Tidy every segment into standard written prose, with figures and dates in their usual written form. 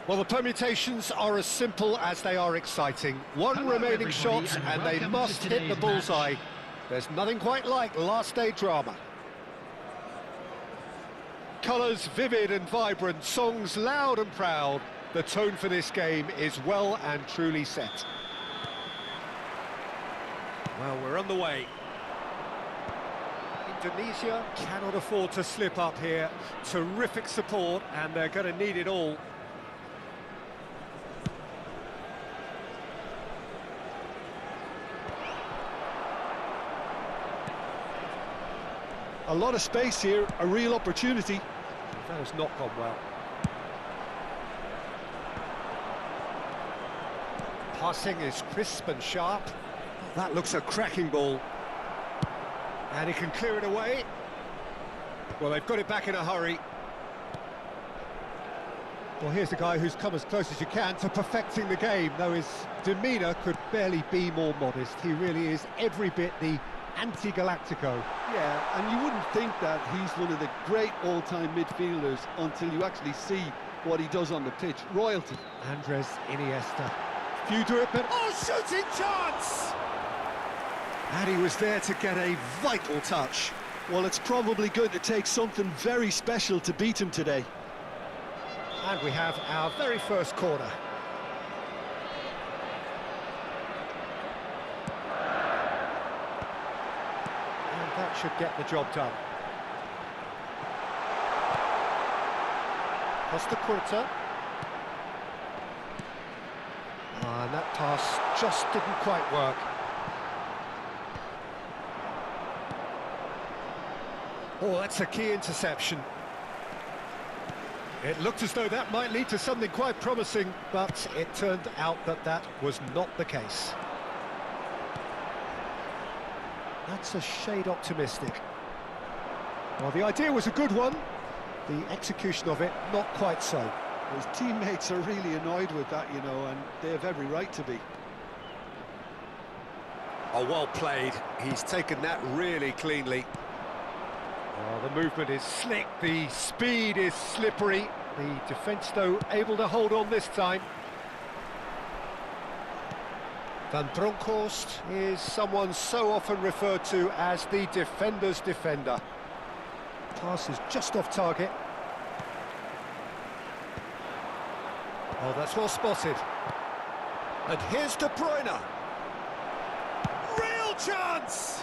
Well, the permutations are as simple as they are exciting. One remaining shot and they must hit the bullseye. There's nothing quite like last day drama. Colours vivid and vibrant, songs loud and proud. The tone for this game is well and truly set. Well, we're on the way. Indonesia cannot afford to slip up here. Terrific support, and they're going to need it all. A lot of space here, a real opportunity. That has not gone well. Passing is crisp and sharp. That looks a cracking ball. And he can clear it away. Well, they've got it back in a hurry. Well, here's a guy who's come as close as you can to perfecting the game, though his demeanour could barely be more modest. He really is every bit the anti-Galactico. Yeah, and you wouldn't think that he's one of the great all-time midfielders until you actually see what he does on the pitch. Royalty. Andres Iniesta. Few do it, but... Oh, shooting chance! And he was there to get a vital touch. Well, it's probably going to take something very special to beat him today. And we have our very first corner. And that should get the job done. Costa Curta. And that pass just didn't quite work. Oh, that's a key interception. It looked as though that might lead to something quite promising, but it turned out that that was not the case. That's a shade optimistic. Well, the idea was a good one. The execution of it, not quite so. His teammates are really annoyed with that, you know, and they have every right to be. Oh, well played. He's taken that really cleanly. Oh, the movement is slick, the speed is slippery. The defence, though, able to hold on this time. Van Bronckhorst is someone so often referred to as the defender's defender. Pass is just off target. Oh, that's well spotted. And here's De Bruyne. Real chance!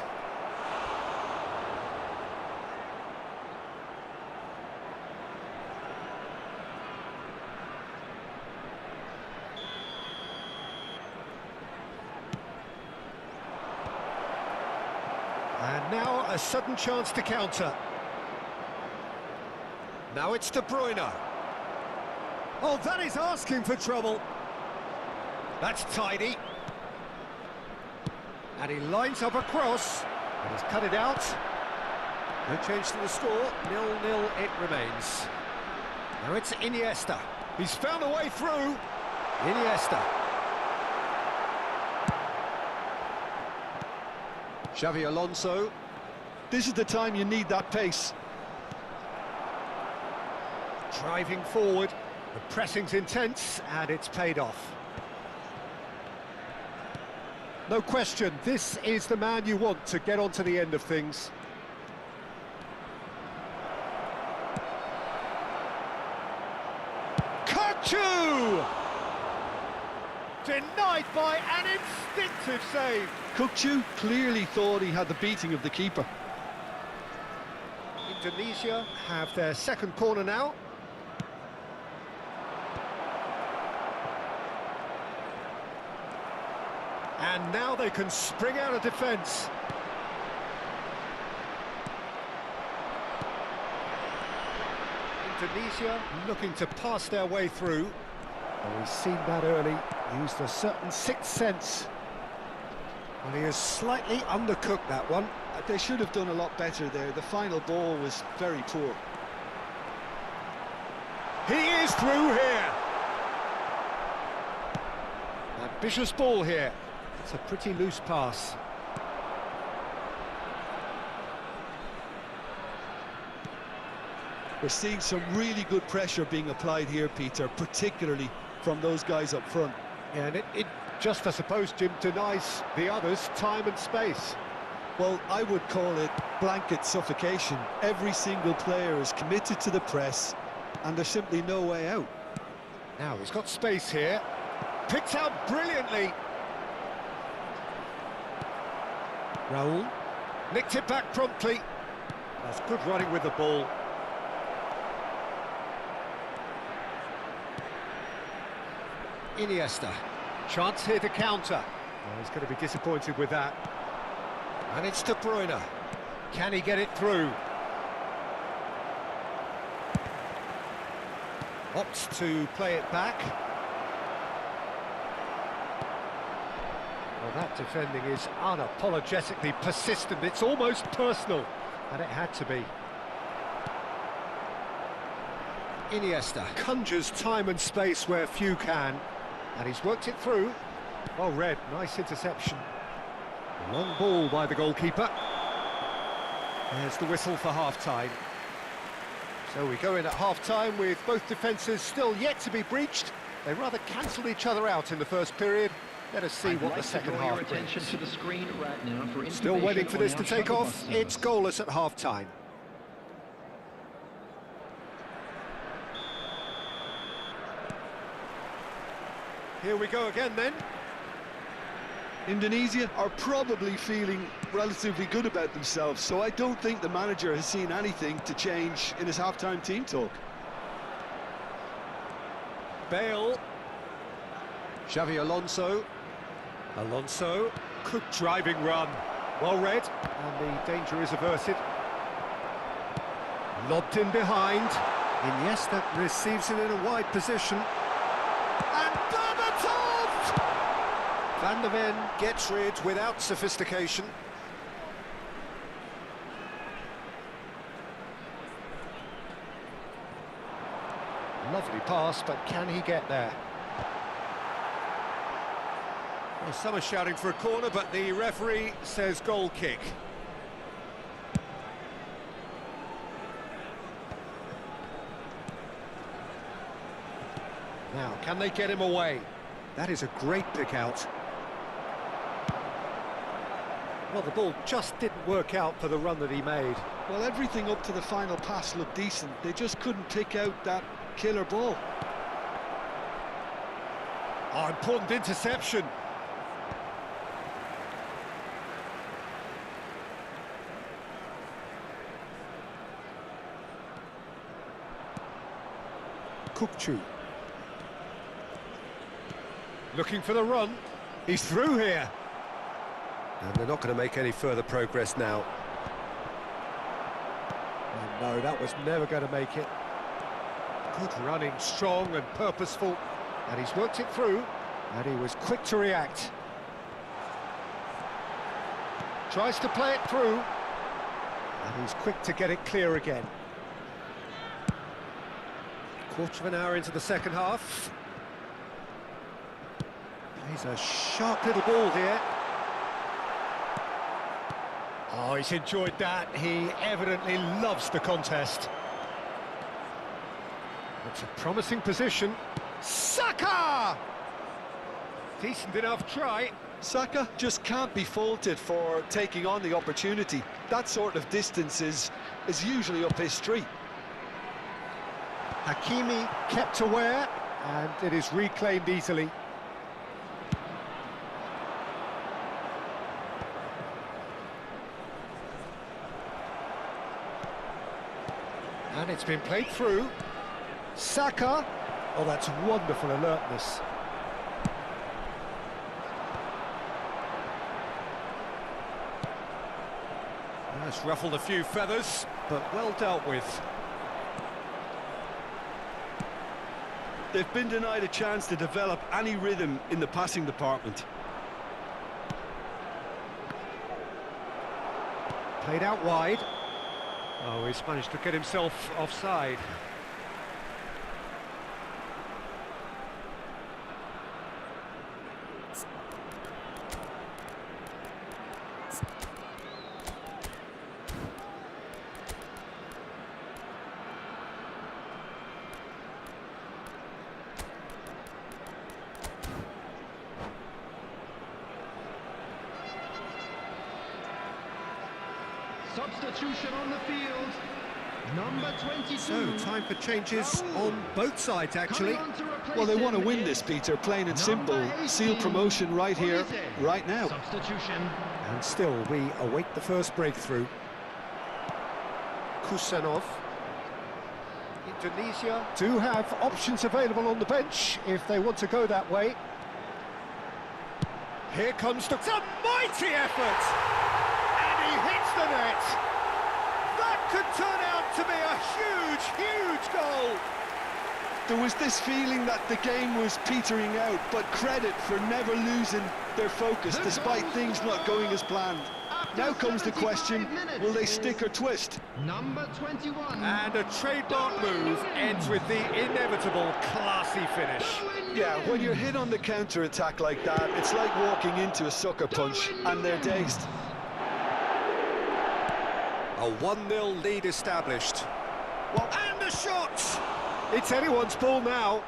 And now a sudden chance to counter. Now it's De Bruyne. Oh, that is asking for trouble. That's tidy. And he lines up a cross. And he's cut it out. No change to the score. 0-0 it remains. Now it's Iniesta. He's found a way through. Iniesta. Xavi Alonso. This is the time you need that pace. Driving forward. The pressing's intense, and it's paid off. No question, this is the man you want to get on to the end of things. Kukçu! Denied by an instinctive save. Kukçu clearly thought he had the beating of the keeper. Indonesia have their second corner now. And now they can spring out of defence. Indonesia looking to pass their way through. Well, we've seen that early, used a certain sixth sense. Well, he has slightly undercooked that one. They should have done a lot better there. The final ball was very poor. He is through here. Ambitious ball here. It's a pretty loose pass. We're seeing some really good pressure being applied here, Peter, particularly from those guys up front. Yeah, and it just, I suppose, Jim, denies the others time and space. Well, I would call it blanket suffocation. Every single player is committed to the press, and there's simply no way out. Now, he's got space here. Picked out brilliantly. Raul nicked it back promptly. That's good running with the ball. Iniesta. Chance here to counter. Oh, he's going to be disappointed with that. And it's De Bruyne. Can he get it through? Opts to play it back. Well, that defending is unapologetically persistent. It's almost personal, and it had to be. Iniesta conjures time and space where few can, and he's worked it through. Well read, nice interception. Long ball by the goalkeeper. There's the whistle for half-time. So we go in at half-time with both defences still yet to be breached. They rather cancelled each other out in the first period. Let us see what the second half brings. Attention to the screen right now for still waiting for this to take off. It's goalless at half-time. Here we go again then. Indonesia are probably feeling relatively good about themselves, so I don't think the manager has seen anything to change in his half-time team talk. Bale. Xavi Alonso. Alonso. Good driving run. Well read. And the danger is averted. Lobbed in behind. Iniesta receives it in a wide position. And Berbatov! Van der Ven gets rid without sophistication. Lovely pass, but can he get there? Well, some are shouting for a corner, but the referee says goal kick. Now, can they get him away? That is a great pick out. Well, the ball just didn't work out for the run that he made. Well, everything up to the final pass looked decent. They just couldn't pick out that killer ball. Oh, important interception. Kukçu. Looking for the run. He's through here. And they're not going to make any further progress now. Oh, no, that was never going to make it. Good running, strong and purposeful. And he's worked it through. And he was quick to react. Tries to play it through. And he's quick to get it clear again. Quarter of an hour into the second half. He's a sharp little ball here. Oh, he's enjoyed that. He evidently loves the contest. It's a promising position. Saka! Decent enough try. Saka just can't be faulted for taking on the opportunity. That sort of distance is usually up his street. Hakimi kept aware, and it is reclaimed easily. And it's been played through. Saka. Oh, that's wonderful alertness. That's ruffled a few feathers, but well dealt with. They've been denied a chance to develop any rhythm in the passing department. Played out wide. Oh, he's managed to get himself offside. Substitution on the field. Number 22. So, time for changes on both sides, actually. Well, they want to win this, Peter, plain and simple. Seal promotion right here, right now. Substitution. And still, we await the first breakthrough. Kusanov. Indonesia do have options available on the bench if they want to go that way. Here comes the... It's a mighty effort! And he hits the net! That could turn out to be a huge, huge goal! There was this feeling that the game was petering out, but credit for never losing their focus despite things not going as planned. Now comes the question, will they stick or twist? Number 21. And a trademark move ends with the inevitable classy finish. Yeah, when you're hit on the counter-attack like that, it's like walking into a sucker punch, and they're dazed. A 1-0 lead established. Well, and the shot! It's anyone's ball now.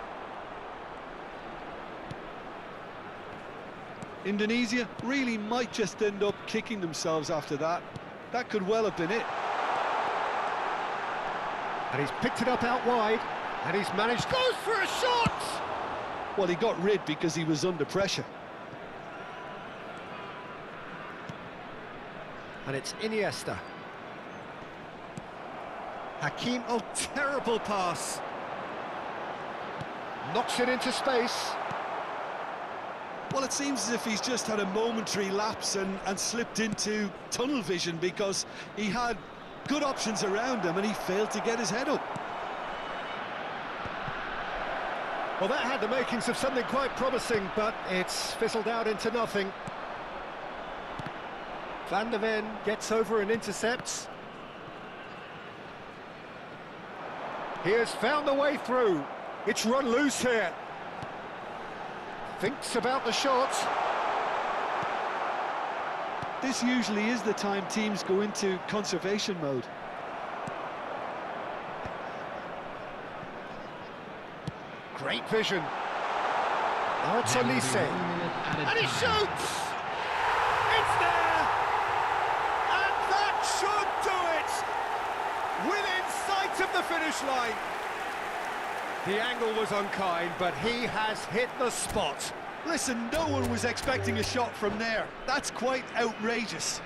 Indonesia really might just end up kicking themselves after that. That could well have been it. And he's picked it up out wide, and he's managed... Goes for a shot! Well, he got rid because he was under pressure. And it's Iniesta. Hakim, oh, terrible pass. Knocks it into space. Well, it seems as if he's just had a momentary lapse and slipped into tunnel vision because he had good options around him and he failed to get his head up. Well, that had the makings of something quite promising, but it's fizzled out into nothing. Van der Ven gets over and intercepts. He has found the way through. It's run loose here. Thinks about the shot. This usually is the time teams go into conservation mode. Great vision. Now it's Olise. And he shoots! It's there! And that should do it! Within sight of the finish line. The angle was unkind, but he has hit the spot. Listen, no one was expecting a shot from there. That's quite outrageous.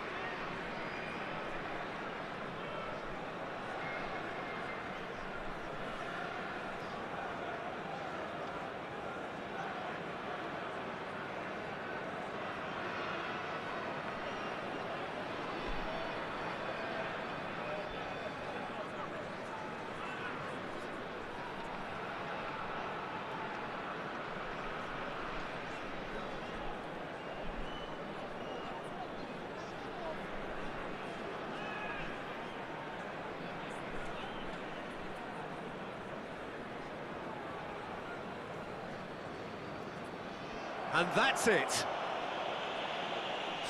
And that's it.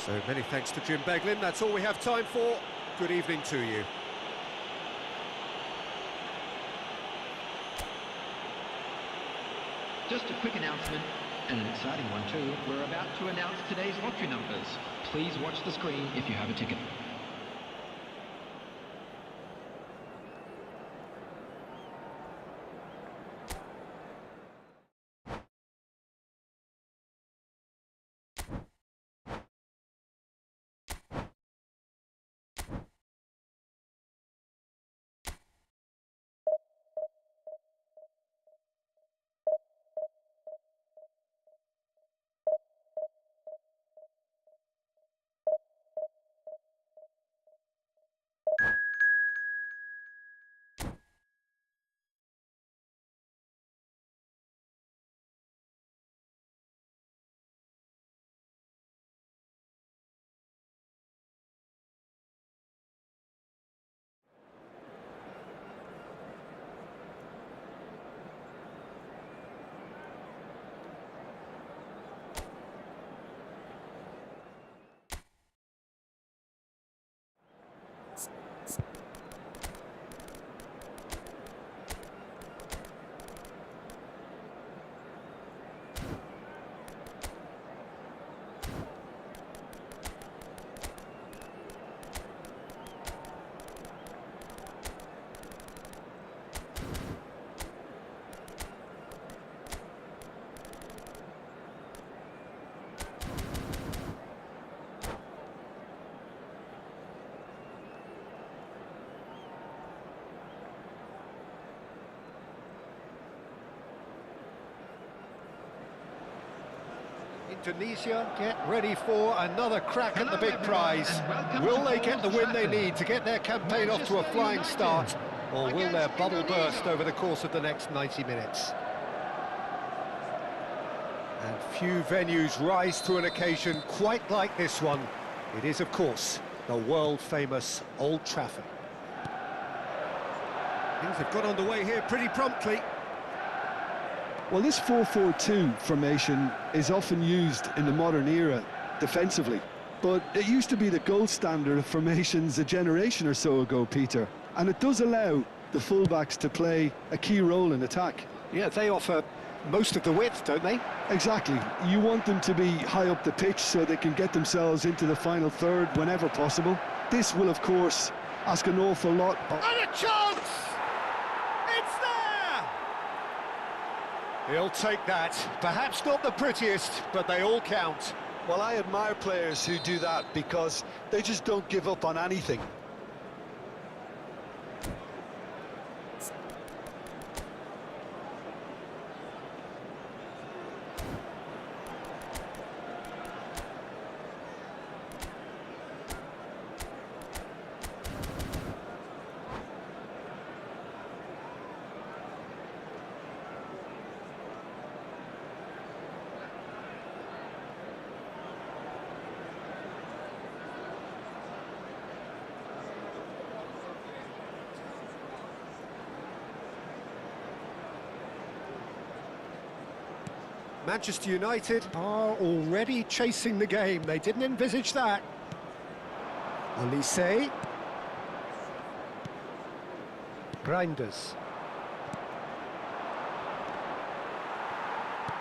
So many thanks to Jim Beglin. That's all we have time for. Good evening to you. Just a quick announcement, and an exciting one too. We're about to announce today's lottery numbers. Please watch the screen if you have a ticket. Tunisia get ready for another crack at the big prize. Will they get the win they need to get their campaign off to a flying start, or will their bubble burst over the course of the next 90 minutes? And few venues rise to an occasion quite like this one. It is, of course, the world-famous Old Trafford. Things have got underway here pretty promptly. Well, this 4-4-2 formation is often used in the modern era defensively, but it used to be the gold standard of formations a generation or so ago, Peter, and it does allow the fullbacks to play a key role in attack. Yeah, they offer most of the width, don't they? Exactly. You want them to be high up the pitch so they can get themselves into the final third whenever possible. This will, of course, ask an awful lot. And a chance! It's there! He'll take that. Perhaps not the prettiest, but they all count. Well, I admire players who do that because they just don't give up on anything. Manchester United are already chasing the game. They didn't envisage that. Olise. Grinders.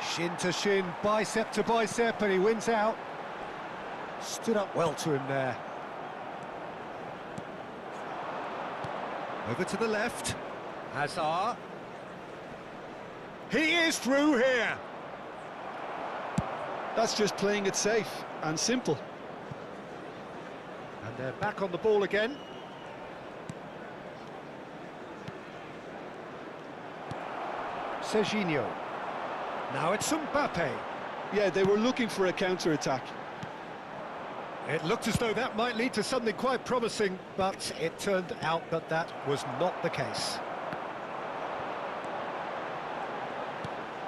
Shin to shin, bicep to bicep, and he wins out. Stood up well to him there. Over to the left. Hazard. He is through here. That's just playing it safe and simple. And they're back on the ball again. Serginho. Now it's Mbappe. Yeah, they were looking for a counter-attack. It looked as though that might lead to something quite promising, but it turned out that that was not the case.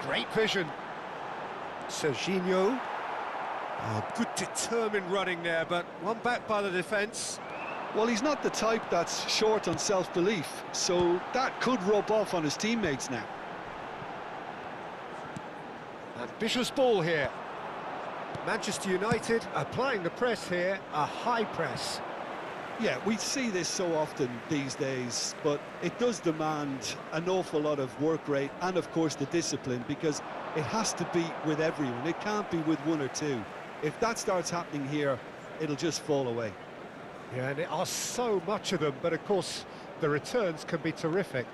Great vision. Serginho. Oh, good determined running there, but one back by the defence. Well, he's not the type that's short on self-belief, so that could rub off on his teammates now. Ambitious ball here. Manchester United applying the press here, a high press. Yeah, we see this so often these days, but it does demand an awful lot of work rate and, of course, the discipline, because it has to be with everyone. It can't be with one or two. If that starts happening here, it'll just fall away. Yeah, and there are so much of them, but of course, the returns can be terrific.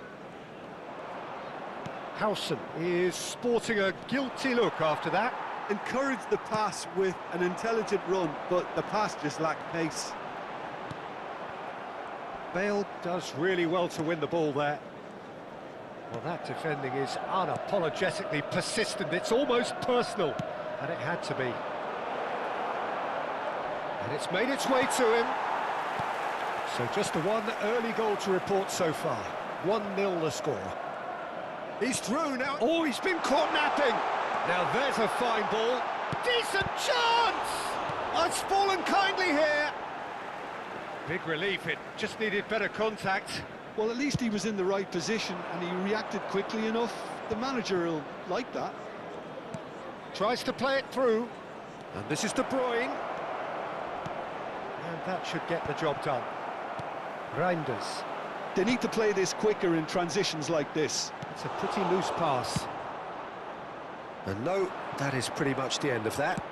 Howson is sporting a guilty look after that. Encouraged the pass with an intelligent run, but the pass just lacked pace. Bale does really well to win the ball there. Well, that defending is unapologetically persistent. It's almost personal, and it had to be. And it's made its way to him. So just the one early goal to report so far. 1-0 the score. He's through now. Oh, he's been caught napping. Now there's a fine ball. Decent chance! Oh, it's fallen kindly here. Big relief, it just needed better contact. Well, at least he was in the right position and he reacted quickly enough. The manager will like that. Tries to play it through. And this is De Bruyne. And that should get the job done. Reinders. They need to play this quicker in transitions like this. It's a pretty loose pass. And no, that is pretty much the end of that.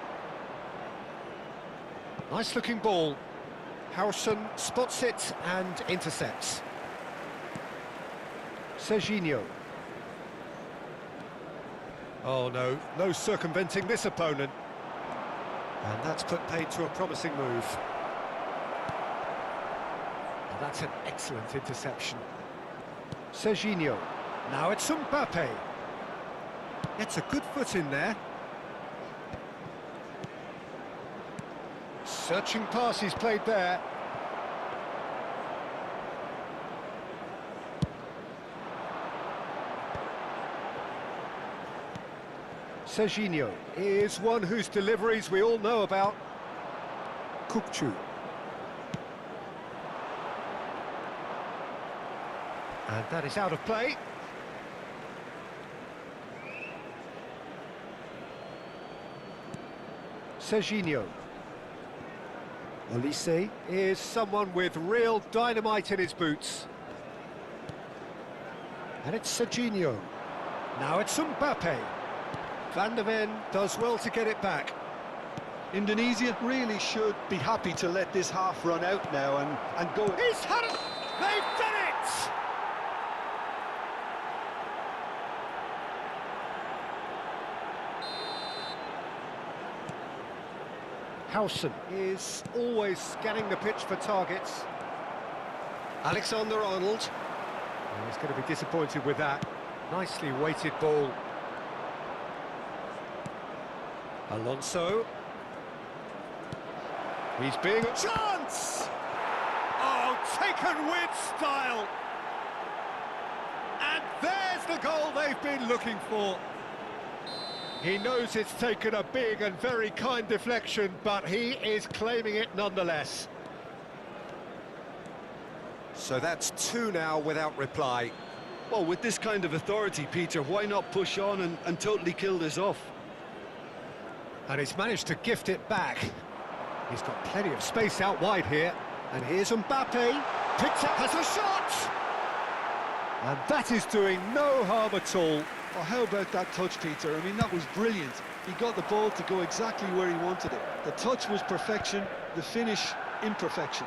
Nice looking ball. Howson spots it and intercepts. Serginho. Oh no, no circumventing this opponent. And that's put paid to a promising move. And that's an excellent interception. Serginho. Now it's Mbappe. Gets a good foot in there. Searching pass he's played there. Serginho is one whose deliveries we all know about. Kukçu. And that is out of play. Serginho. Olise is someone with real dynamite in his boots. And it's Serginho. Now it's Mbappe. Van de Ven does well to get it back. Indonesia really should be happy to let this half run out now and go. He's had it! They've done it! Howson is always scanning the pitch for targets. Alexander-Arnold. He's going to be disappointed with that. Nicely weighted ball. Alonso. He's being a chance! Oh, taken with style! And there's the goal they've been looking for. He knows it's taken a big and very kind deflection, but he is claiming it nonetheless. So that's 2 now without reply. Well, with this kind of authority, Peter, why not push on and totally kill this off? And he's managed to gift it back. He's got plenty of space out wide here. And here's Mbappe. Picks up, has a shot! And that is doing no harm at all. Oh, how about that touch, Peter? I mean, that was brilliant. He got the ball to go exactly where he wanted it. The touch was perfection, the finish imperfection.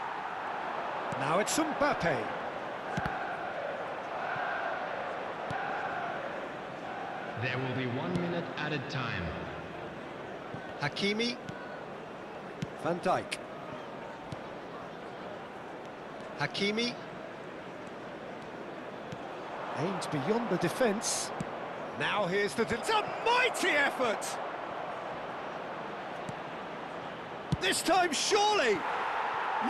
Now it's Mbappe. There will be 1 minute added time. Hakimi. Van Dijk. Hakimi. Aimed beyond the defence. Now here's the... It's a mighty effort! This time, surely!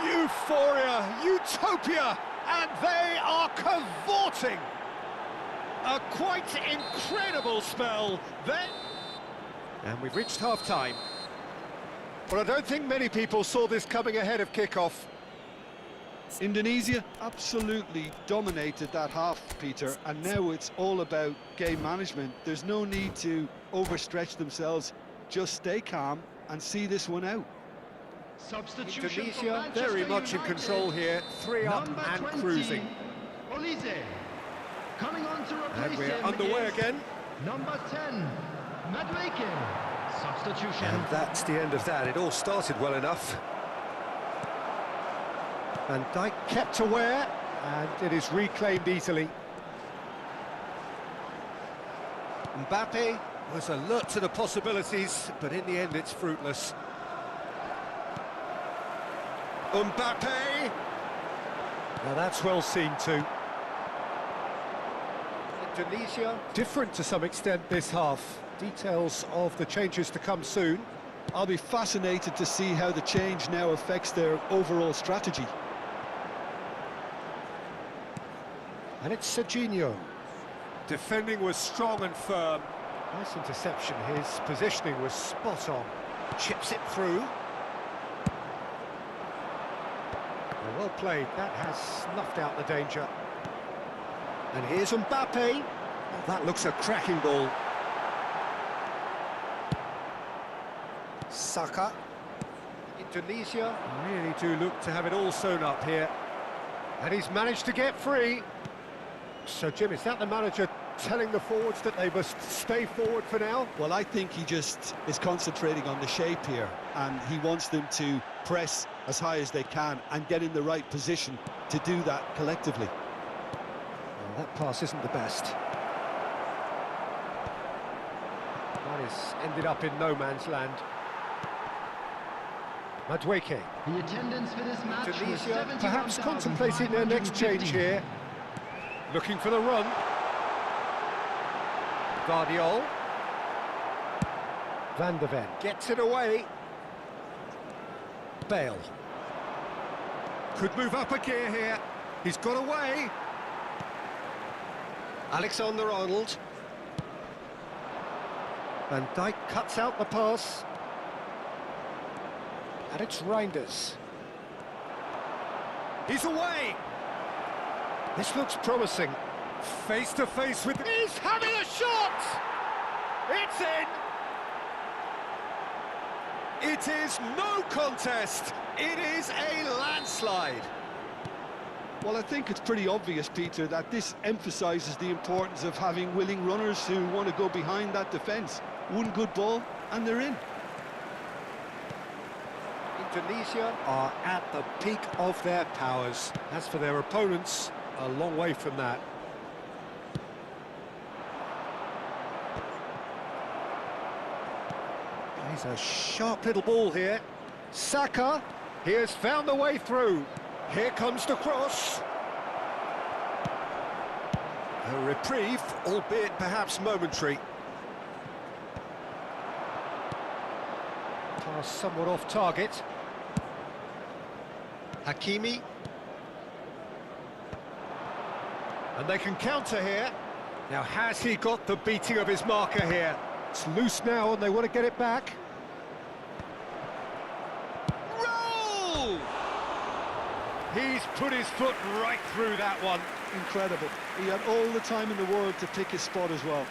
Euphoria, utopia, and they are cavorting! A quite incredible spell then. And we've reached half-time. But I don't think many people saw this coming ahead of kick-off. Indonesia absolutely dominated that half, Peter, and now it's all about game management. There's no need to overstretch themselves. Just stay calm and see this one out. Indonesia very much in control here, 3 up and 20, cruising. Olise. Coming on to replace And we're him underway is again. Number 10, Madueke. Substitution. And that's the end of that. It all started well enough. Van Dijk kept aware, and it is reclaimed easily. Mbappe was alert to the possibilities, but in the end it's fruitless. Mbappe! Now that's well seen too. Indonesia, different to some extent this half. Details of the changes to come soon. I'll be fascinated to see how the change now affects their overall strategy. And it's Serginho. Defending was strong and firm. Nice interception, his positioning was spot on. Chips it through. Well played, that has snuffed out the danger. And here's Mbappe. Oh, that looks a cracking ball. Saka. Indonesia really do look to have it all sewn up here. And he's managed to get free. So, Jim, is that the manager telling the forwards that they must stay forward for now? Well, I think he just is concentrating on the shape here, and he wants them to press as high as they can and get in the right position to do that collectively. Well, that pass isn't the best. That has ended up in no man's land. Madueke. The attendance for this match was Indonesia perhaps contemplating their next change 71,550. here. Looking for the run. Guardiol. Van de Ven gets it away. Bale. Could move up a gear here. He's got away. Alexander-Arnold. Van Dijk cuts out the pass. And it's Reinders. He's away. This looks promising. Face to face with... He's having a shot! It's in! It is no contest. It is a landslide. Well, I think it's pretty obvious, Peter, that this emphasises the importance of having willing runners who want to go behind that defence. One good ball, and they're in. Indonesia are at the peak of their powers. As for their opponents, a long way from that. Plays a sharp little ball here. Saka, he has found the way through. Here comes the cross. A reprieve, albeit perhaps momentary. Pass somewhat off target. Hakimi. And they can counter here. Now, has he got the beating of his marker here? It's loose now and they want to get it back. Roll! He's put his foot right through that one. Incredible. He had all the time in the world to pick his spot as well.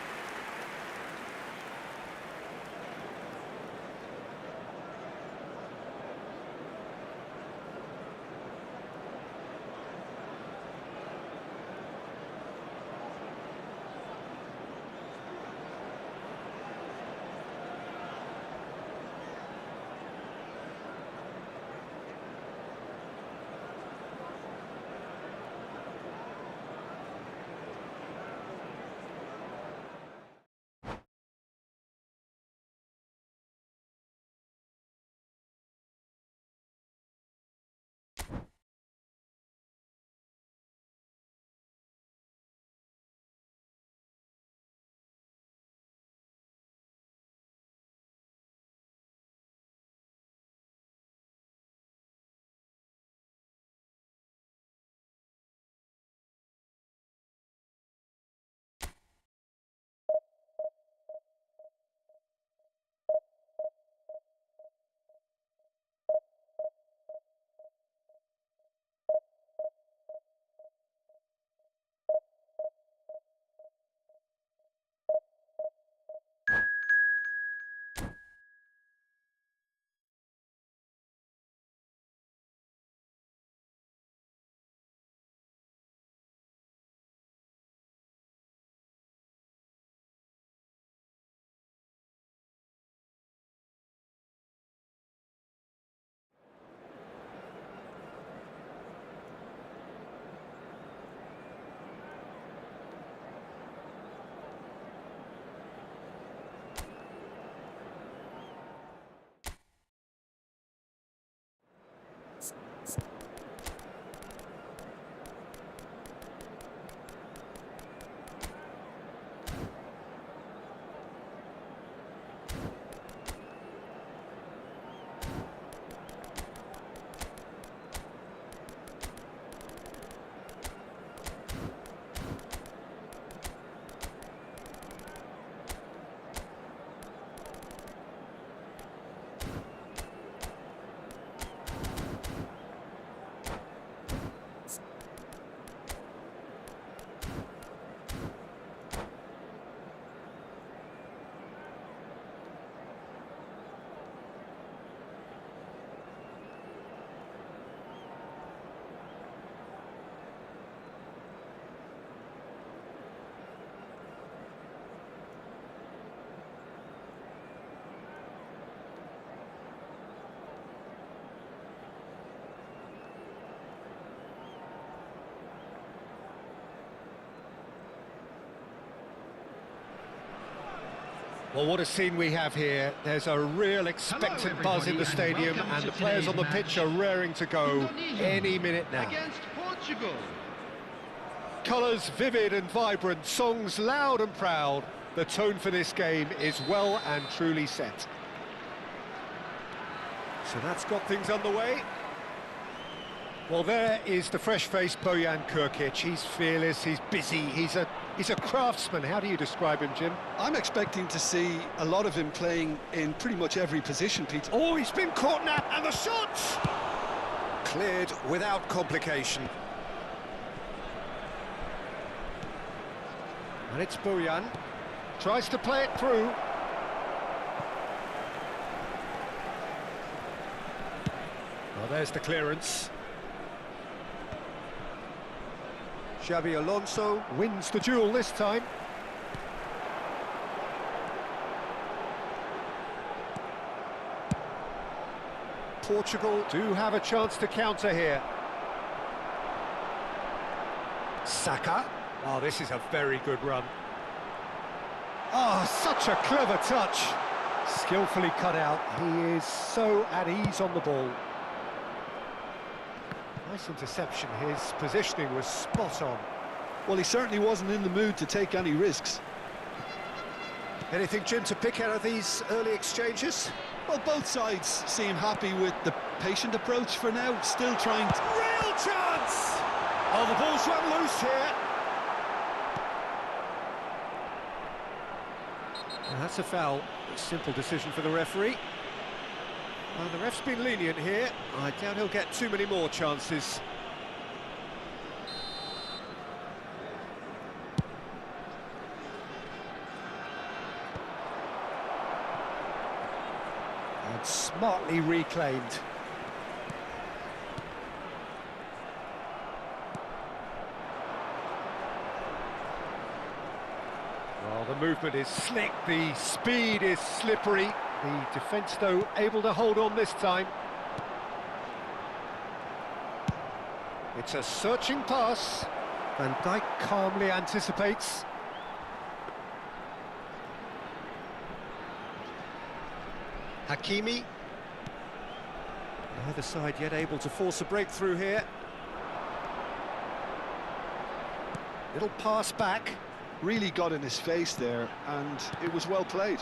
Well, what a scene we have here. There's a real expectant buzz in the stadium and the players on the pitch are raring to go any minute now. Against Portugal. Colours vivid and vibrant, songs loud and proud. The tone for this game is well and truly set. So that's got things underway. Well, there is the fresh-faced Bojan Krkic. He's fearless, he's busy, he's a craftsman. How do you describe him, Jim? I'm expecting to see a lot of him playing in pretty much every position, Peter. Oh, he's been caught now, and the shot! Cleared without complication. And it's Bojan. Tries to play it through. Well, there's the clearance. Xabi Alonso wins the duel this time. Portugal do have a chance to counter here. Saka. Oh, this is a very good run. Oh, such a clever touch. Skillfully cut out. He is so at ease on the ball. Nice interception. His positioning was spot on. Well, he certainly wasn't in the mood to take any risks. Anything, Jim, to pick out of these early exchanges? Well, both sides seem happy with the patient approach for now, still trying to... Real chance! Oh, the ball's run loose here. And that's a foul. A simple decision for the referee. Well, the ref's been lenient here. I doubt he'll get too many more chances. And smartly reclaimed. Well, the movement is slick, the speed is slippery. The defence, though, able to hold on this time. It's a searching pass. Van Dijk calmly anticipates. Hakimi. Neither side yet able to force a breakthrough here. Little pass back. Really got in his face there, and it was well played.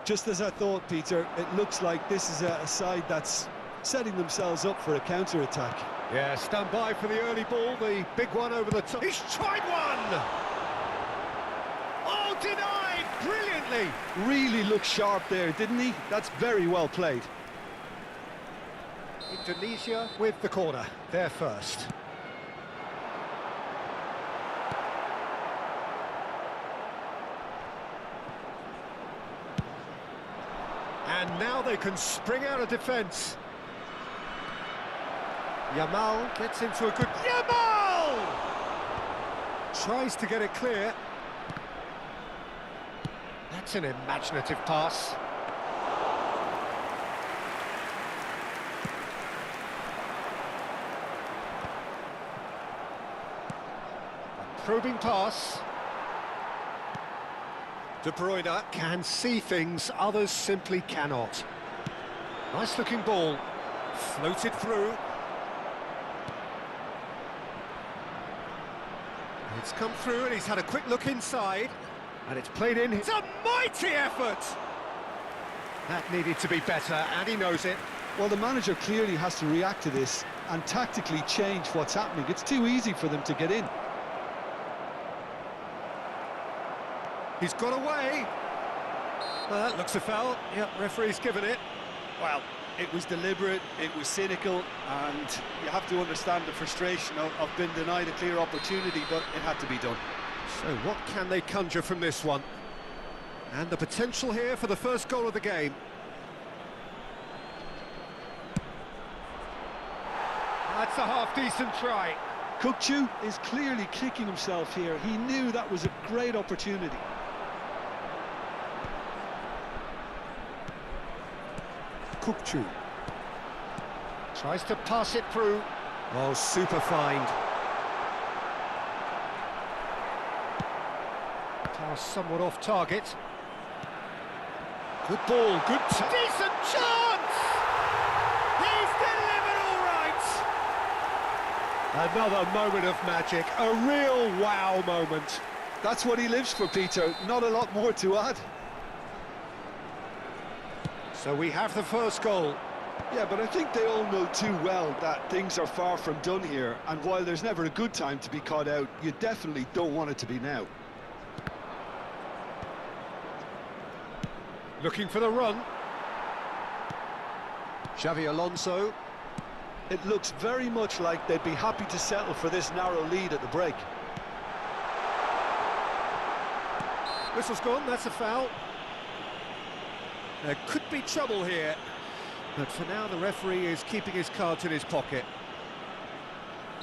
Just as I thought, Peter, it looks like this is a side that's setting themselves up for a counter-attack. Yeah, stand by for the early ball, the big one over the top. He's tried one! Oh, denied! Brilliantly! Really looked sharp there, didn't he? That's very well played. Indonesia with the corner, they're first. And now they can spring out of defence. Yamal gets into a good... Yamal! Tries to get it clear. That's an imaginative pass. A probing pass. De Bruyne can see things others simply cannot. Nice looking ball, floated through. It's come through and he's had a quick look inside, and it's played in. It's a mighty effort! That needed to be better, and he knows it. Well, the manager clearly has to react to this and tactically change what's happening. It's too easy for them to get in. He's got away. That looks a foul. Yep, referee's given it. Well, it was deliberate, it was cynical, and you have to understand the frustration of being denied a clear opportunity, but it had to be done. So what can they conjure from this one? And the potential here for the first goal of the game. That's a half-decent try. Kukçu is clearly kicking himself here. He knew that was a great opportunity. Kukçu tries to pass it through. Oh, super find. Pass somewhat off target. Good ball, good... Decent chance! He's delivered all right! Another moment of magic, a real wow moment. That's what he lives for, Peter. Not a lot more to add. So we have the first goal. Yeah, but I think they all know too well that things are far from done here, and while there's never a good time to be caught out, you definitely don't want it to be now. Looking for the run. Xavi Alonso. It looks very much like they'd be happy to settle for this narrow lead at the break. Whistle's gone, that's a foul. There could be trouble here, but for now the referee is keeping his cards in his pocket.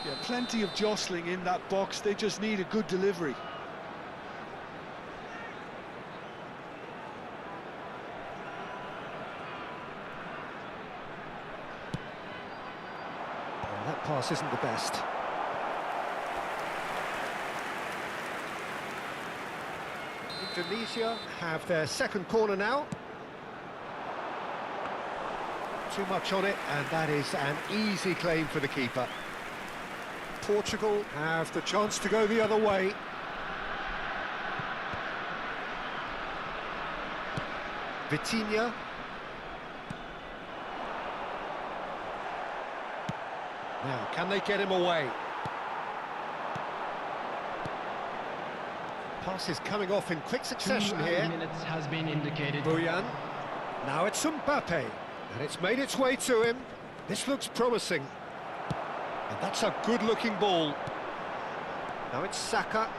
Yeah, plenty of jostling in that box, they just need a good delivery. Oh, that pass isn't the best. Indonesia have their second corner now. Too much on it, and that is an easy claim for the keeper. Portugal have the chance to go the other way. Vitinha. Now, can they get him away? Pass is coming off in quick succession here. 2 minutes has been indicated. Buyan. Now it's Mbappe. And it's made its way to him. This looks promising. And that's a good-looking ball. Now it's Saka.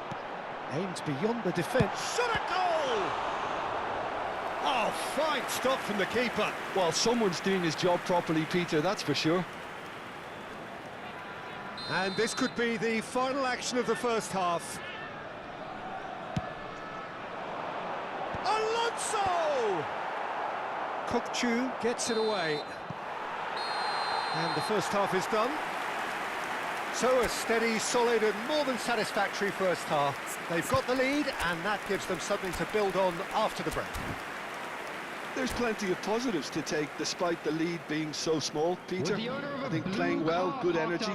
Aimed beyond the defence. Shot a goal! Oh, fine stop from the keeper. Well, someone's doing his job properly, Peter, that's for sure. And this could be the final action of the first half. Alonso! Kokchu gets it away. And the first half is done. So a steady, solid and more than satisfactory first half. They've got the lead and that gives them something to build on after the break. There's plenty of positives to take despite the lead being so small, Peter. I think playing well, good energy,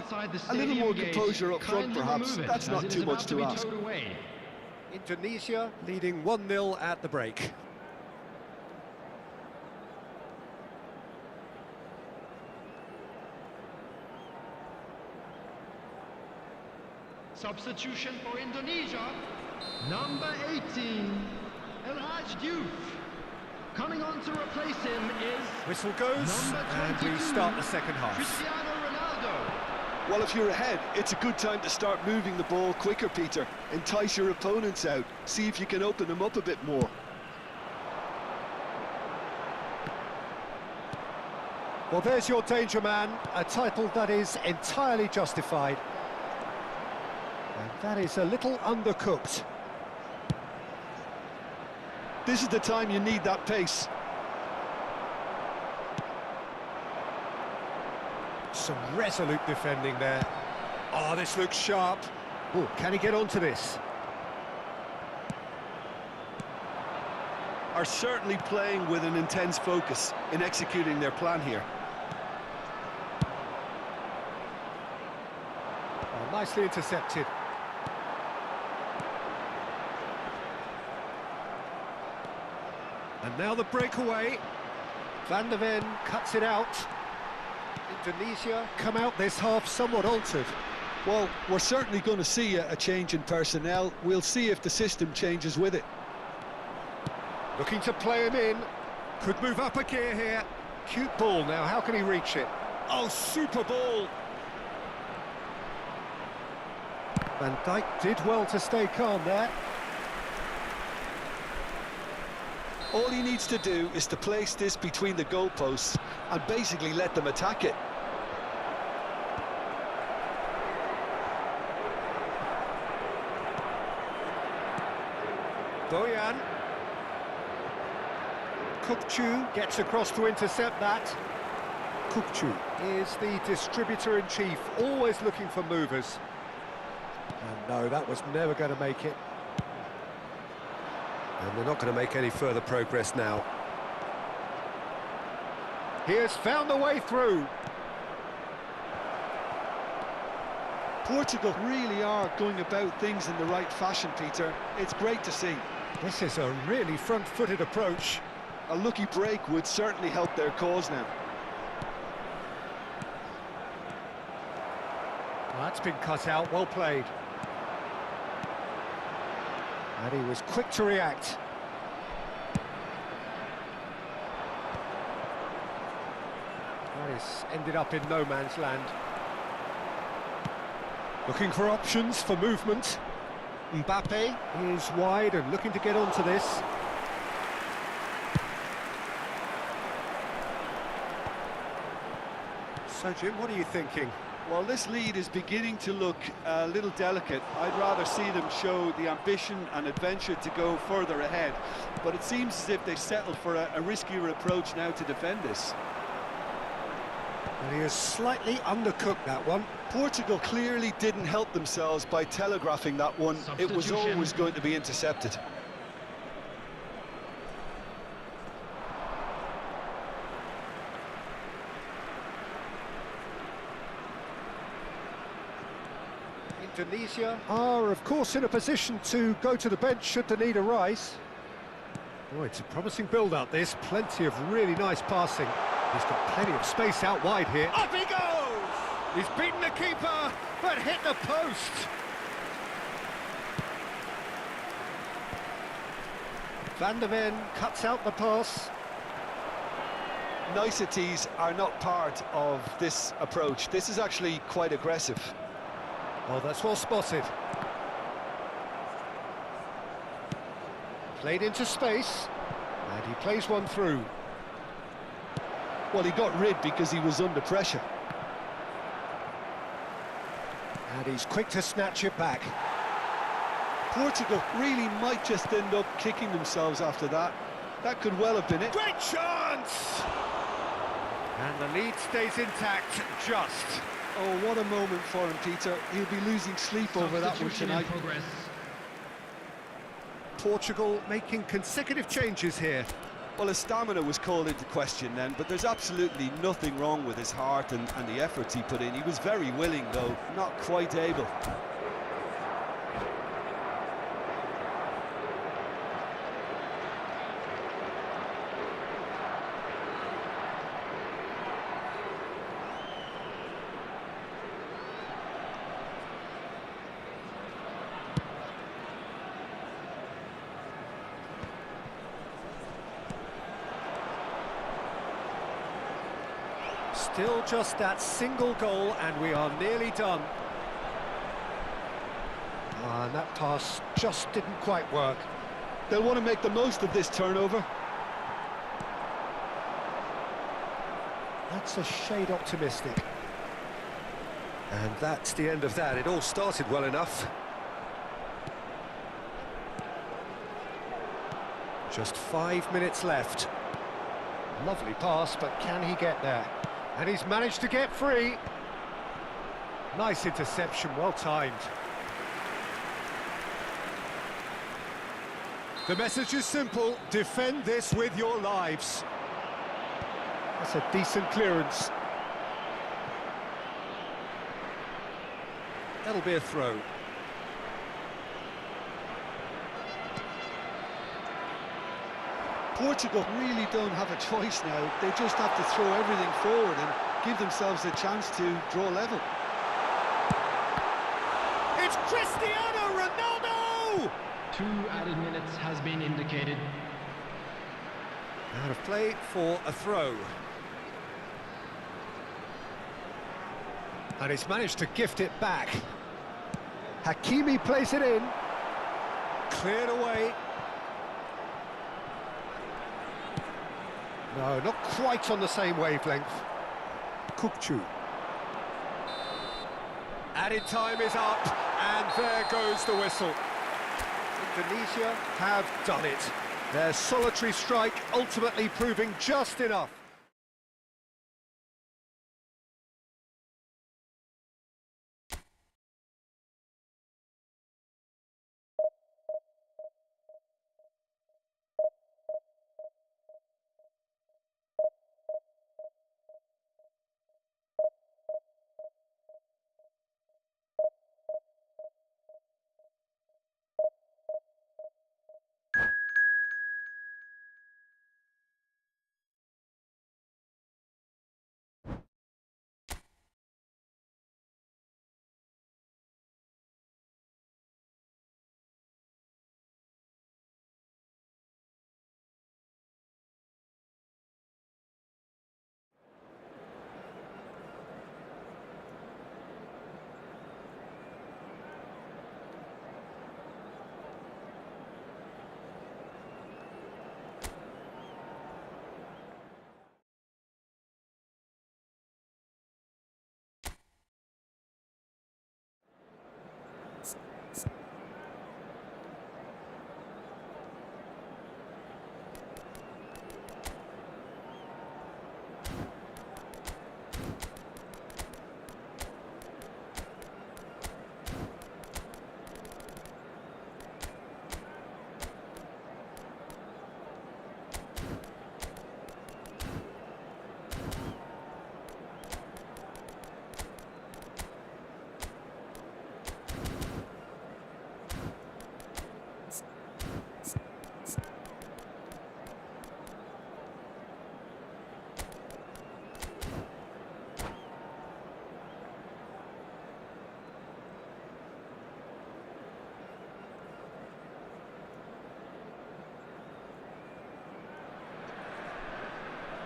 a little more composure up front perhaps, that's not too much to ask. Indonesia leading 1-0 at the break. Substitution for Indonesia, number 18, El Haj Diouf. Coming on to replace him is... Whistle goes, and we start the second half. Cristiano Ronaldo. Well, if you're ahead, it's a good time to start moving the ball quicker, Peter. Entice your opponents out, see if you can open them up a bit more. Well, there's your danger man, a title that is entirely justified. And that is a little undercooked. This is the time you need that pace. Some resolute defending there. Oh, this looks sharp. Oh, can he get onto this? Are certainly playing with an intense focus in executing their plan here. Oh, nicely intercepted. And now the breakaway. Van der Ven cuts it out. Indonesia come out this half somewhat altered. Well, we're certainly going to see a change in personnel. We'll see if the system changes with it. Looking to play him in. Could move up a gear here. Cute ball now, how can he reach it? Oh, super ball! Van Dijk did well to stay calm there. All he needs to do is to place this between the goalposts and basically let them attack it. Boyan. Kokchu gets across to intercept that. Kokchu is the distributor-in-chief, always looking for movers. And no, that was never going to make it. And they're not going to make any further progress now. He has found a way through. Portugal really are going about things in the right fashion, Peter. It's great to see. This is a really front-footed approach. A lucky break would certainly help their cause now. Well, that's been cut out, well played. And he was quick to react. That is ended up in no man's land. Looking for options for movement. Mbappe is wide and looking to get onto this. So Jim, what are you thinking? Well, this lead is beginning to look a little delicate. I'd rather see them show the ambition and adventure to go further ahead. But it seems as if they settled for a riskier approach now to defend this. And he has slightly undercooked that one. Portugal clearly didn't help themselves by telegraphing that one. It was always going to be intercepted. Indonesia are, of course, in a position to go to the bench should the need arise. Oh, it's a promising build-up, this. Plenty of really nice passing. He's got plenty of space out wide here. Up he goes! He's beaten the keeper, but hit the post. Van der Ven cuts out the pass. Niceties are not part of this approach. This is actually quite aggressive. Oh, that's well spotted. Played into space, and he plays one through. Well, he got rid because he was under pressure. And he's quick to snatch it back. Portugal really might just end up kicking themselves after that. That could well have been it. Great chance! And the lead stays intact, just. Oh, what a moment for him, Peter. He'll be losing sleep over that one tonight. Portugal making consecutive changes here. Well, his stamina was called into question then, but there's absolutely nothing wrong with his heart and the efforts he put in. He was very willing, though, not quite able. Still just that single goal, and we are nearly done. And that pass just didn't quite work. They'll want to make the most of this turnover. That's a shade optimistic. And that's the end of that. It all started well enough. Just 5 minutes left. Lovely pass, but can he get there? And he's managed to get free. Nice interception, well timed. The message is simple: defend this with your lives. That's a decent clearance. That'll be a throw. Portugal really don't have a choice now. They just have to throw everything forward and give themselves a chance to draw level. It's Cristiano Ronaldo! 2 added minutes has been indicated. Out of play for a throw. And he's managed to gift it back. Hakimi plays it in. Cleared away. No, not quite on the same wavelength. Kukçu. Added time is up, and there goes the whistle. Indonesia have done it. Their solitary strike ultimately proving just enough.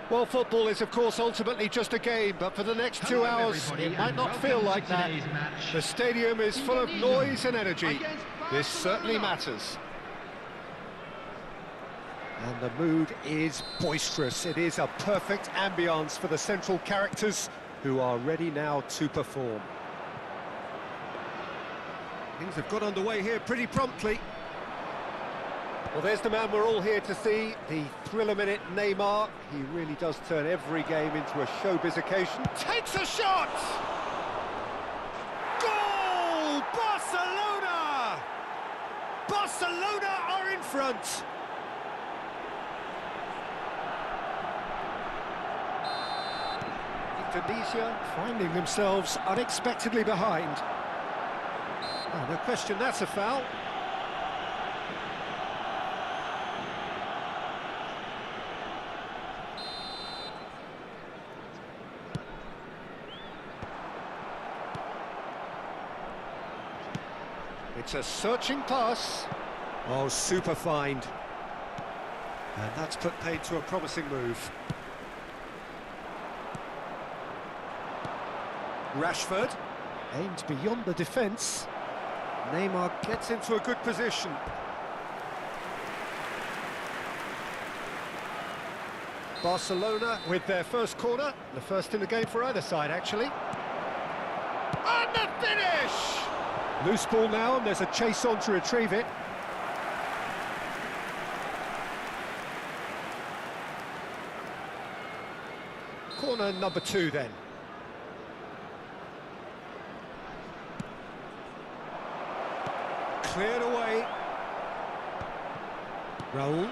Well, football is, of course, ultimately just a game, but for the next 2 hours, it might not feel like that. The stadium is full of noise and energy. This certainly matters. And the mood is boisterous. It is a perfect ambience for the central characters who are ready now to perform. Things have got underway here pretty promptly. Well, there's the man we're all here to see, the thriller-minute Neymar. He really does turn every game into a showbiz occasion. Takes a shot! Goal! Barcelona! Barcelona are in front! Indonesia finding themselves unexpectedly behind. Oh, no question, that's a foul. It's a searching pass. Oh, super find. And that's put paid to a promising move. Rashford aimed beyond the defence. Neymar gets into a good position. Barcelona with their first corner, the first in the game for either side, actually. And the finish! Loose ball now, and there's a chase on to retrieve it. Corner number 2 then. Cleared away. Raul.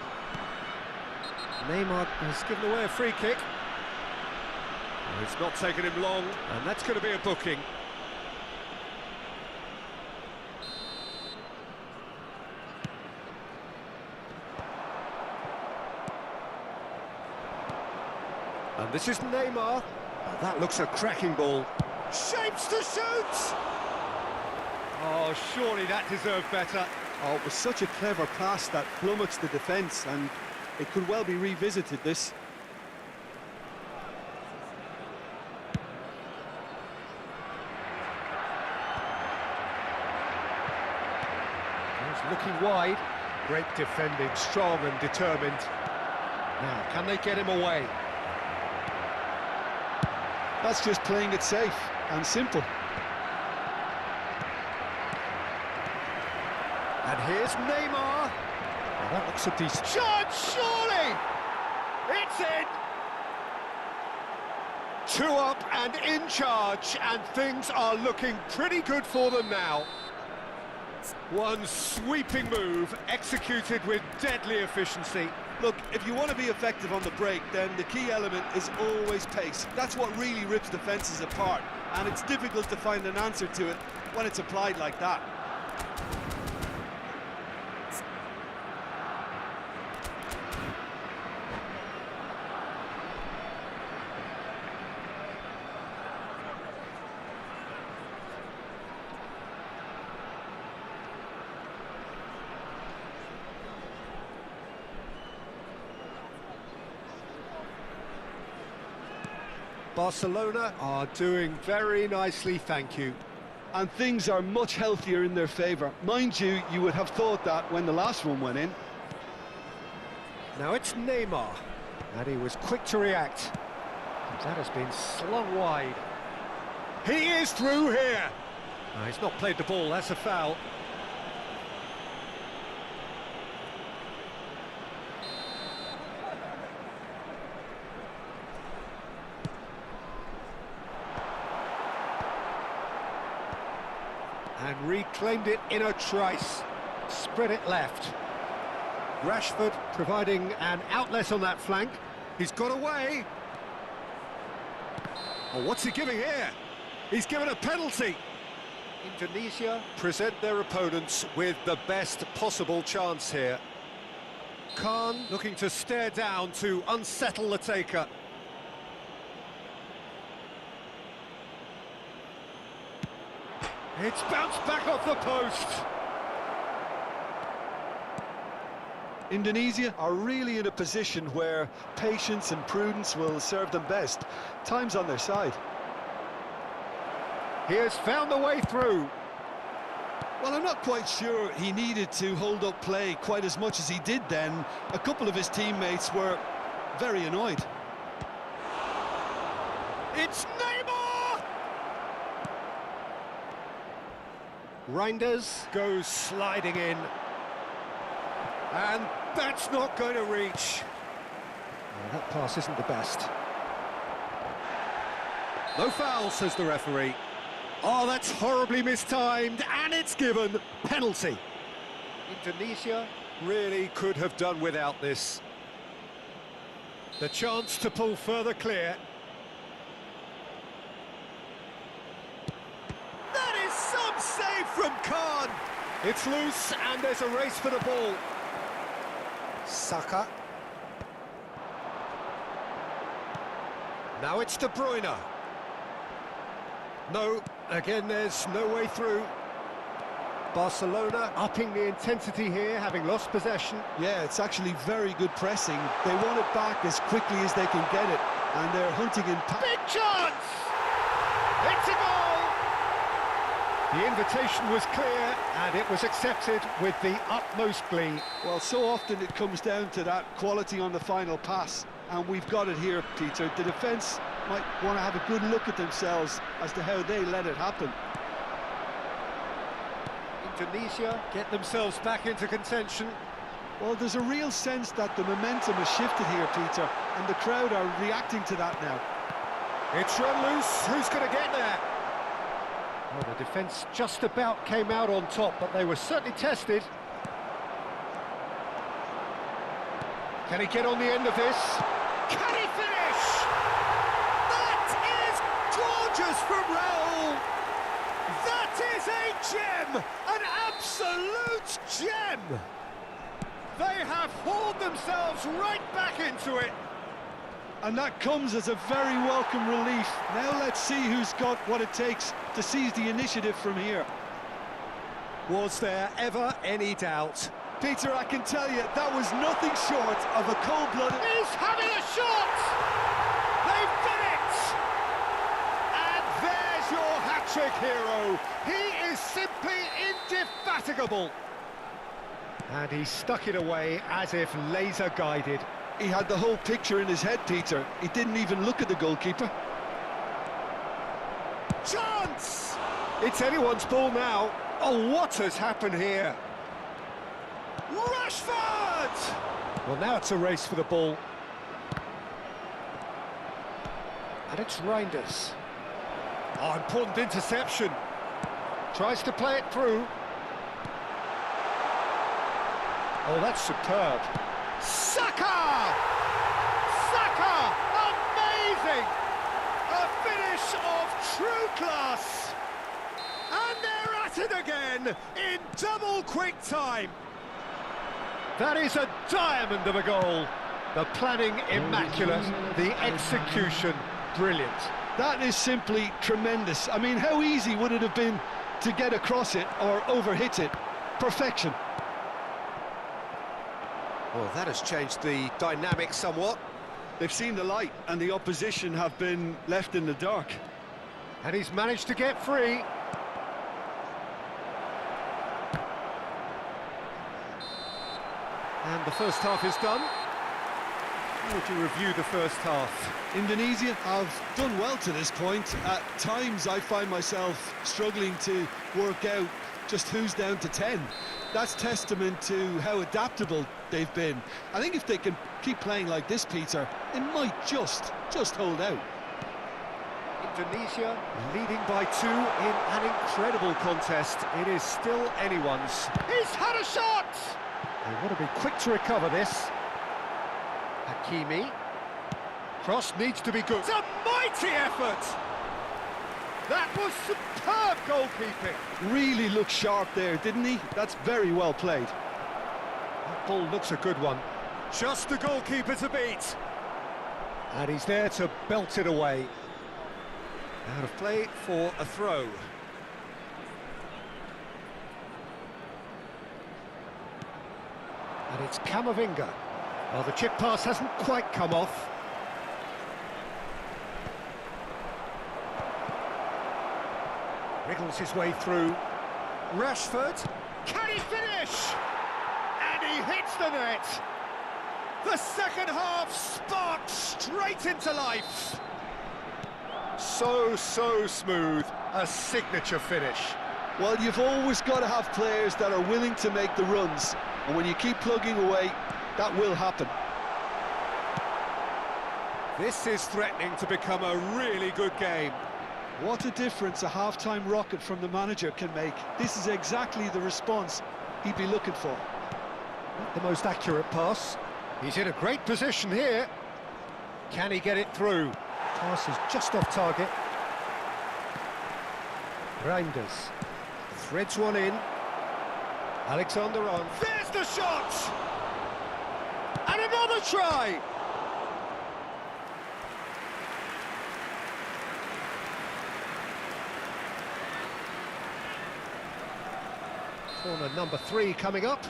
Neymar has given away a free kick. Oh, it's not taken him long, and that's going to be a booking. And this is Neymar. Oh, that looks a cracking ball. Shapes to shoot! Oh, surely that deserved better. Oh, it was such a clever pass that flummoxed the defence, and it could well be revisited, this. He's looking wide. Great defending, strong and determined. Now, can they get him away? That's just playing it safe and simple. And here's Neymar. Oh, that looks a decent shot, surely! It's in! 2 up and in charge, and things are looking pretty good for them now. One sweeping move, executed with deadly efficiency. Look, if you want to be effective on the break, then the key element is always pace. That's what really rips defences apart, and it's difficult to find an answer to it when it's applied like that. Barcelona are doing very nicely, thank you. And things are much healthier in their favour. Mind you, you would have thought that when the last one went in. Now it's Neymar, and he was quick to react. That has been slung wide. He is through here! No, he's not played the ball, that's a foul. And reclaimed it in a trice. Spread it left. Rashford providing an outlet on that flank. He's got away. Oh, what's he giving here? He's given a penalty. Indonesia present their opponents with the best possible chance here. Khan looking to stare down to unsettle the taker. It's bounced back off the post. Indonesia are really in a position where patience and prudence will serve them best. Time's on their side. He has found the way through. Well, I'm not quite sure he needed to hold up play quite as much as he did then. A couple of his teammates were very annoyed. It's Neymar! Reinders goes sliding in. And that's not going to reach. Oh, that pass isn't the best. No foul, says the referee. Oh, that's horribly mistimed, and it's given. Penalty. Indonesia really could have done without this. The chance to pull further clear. That is some save from Khan. It's loose, and there's a race for the ball. Saka. Now it's De Bruyne. No, again there's no way through. Barcelona upping the intensity here, having lost possession. Yeah, it's actually very good pressing. They want it back as quickly as they can get it, and they're hunting in... Big chance! It's a goal! The invitation was clear, and it was accepted with the utmost glee. Well, so often it comes down to that quality on the final pass, and we've got it here, Peter. The defence might want to have a good look at themselves as to how they let it happen. Indonesia get themselves back into contention. Well, there's a real sense that the momentum has shifted here, Peter, and the crowd are reacting to that now. It's run loose. Who's going to get there? Well, the defence just about came out on top, but they were certainly tested. Can he get on the end of this? Can he finish? That is gorgeous from Raul! That is a gem! An absolute gem! They have hauled themselves right back into it. And that comes as a very welcome relief. Now let's see who's got what it takes to seize the initiative from here. Was there ever any doubt? Peter, I can tell you, that was nothing short of a cold-blooded... He's having a shot! They've done it! And there's your hat-trick hero. He is simply indefatigable. And he stuck it away as if laser-guided. He had the whole picture in his head, Peter. He didn't even look at the goalkeeper. Chance! It's anyone's ball now. Oh, what has happened here? Rashford! Well, now it's a race for the ball. And it's Reinders. Oh, important interception. Tries to play it through. Oh, that's superb. Saka! Saka! Amazing! A finish of true class! And they're at it again in double quick time. That is a diamond of a goal. The planning immaculate, the execution brilliant. That is simply tremendous. I mean, how easy would it have been to get across it or overhit it? Perfection. Well, that has changed the dynamic somewhat. They've seen the light and the opposition have been left in the dark. And he's managed to get free. And the first half is done. How would you review the first half? Indonesia have done well to this point. At times I find myself struggling to work out just who's down to 10. That's testament to how adaptable they've been. I think if they can keep playing like this, Peter, it might just hold out. Indonesia leading by 2 in an incredible contest. It is still anyone's. He's had a shot! They want to be quick to recover this. Hakimi. Cross needs to be good. It's a mighty effort! That was superb goalkeeping. Really looked sharp there, didn't he? That's very well played. That ball looks a good one. Just the goalkeeper to beat. And he's there to belt it away. Out of play for a throw. And it's Camavinga. Well, the chip pass hasn't quite come off. Wriggles his way through. Rashford. Can he finish? And he hits the net. The second half sparked straight into life. So smooth. A signature finish. Well, you've always got to have players that are willing to make the runs. And when you keep plugging away, that will happen. This is threatening to become a really good game. What a difference a half-time rocket from the manager can make. This is exactly the response he'd be looking for. Not the most accurate pass. He's in a great position here. Can he get it through? Pass is just off target. Reinders threads one in. Alexander on. There's the shot! And another try! Corner number 3 coming up.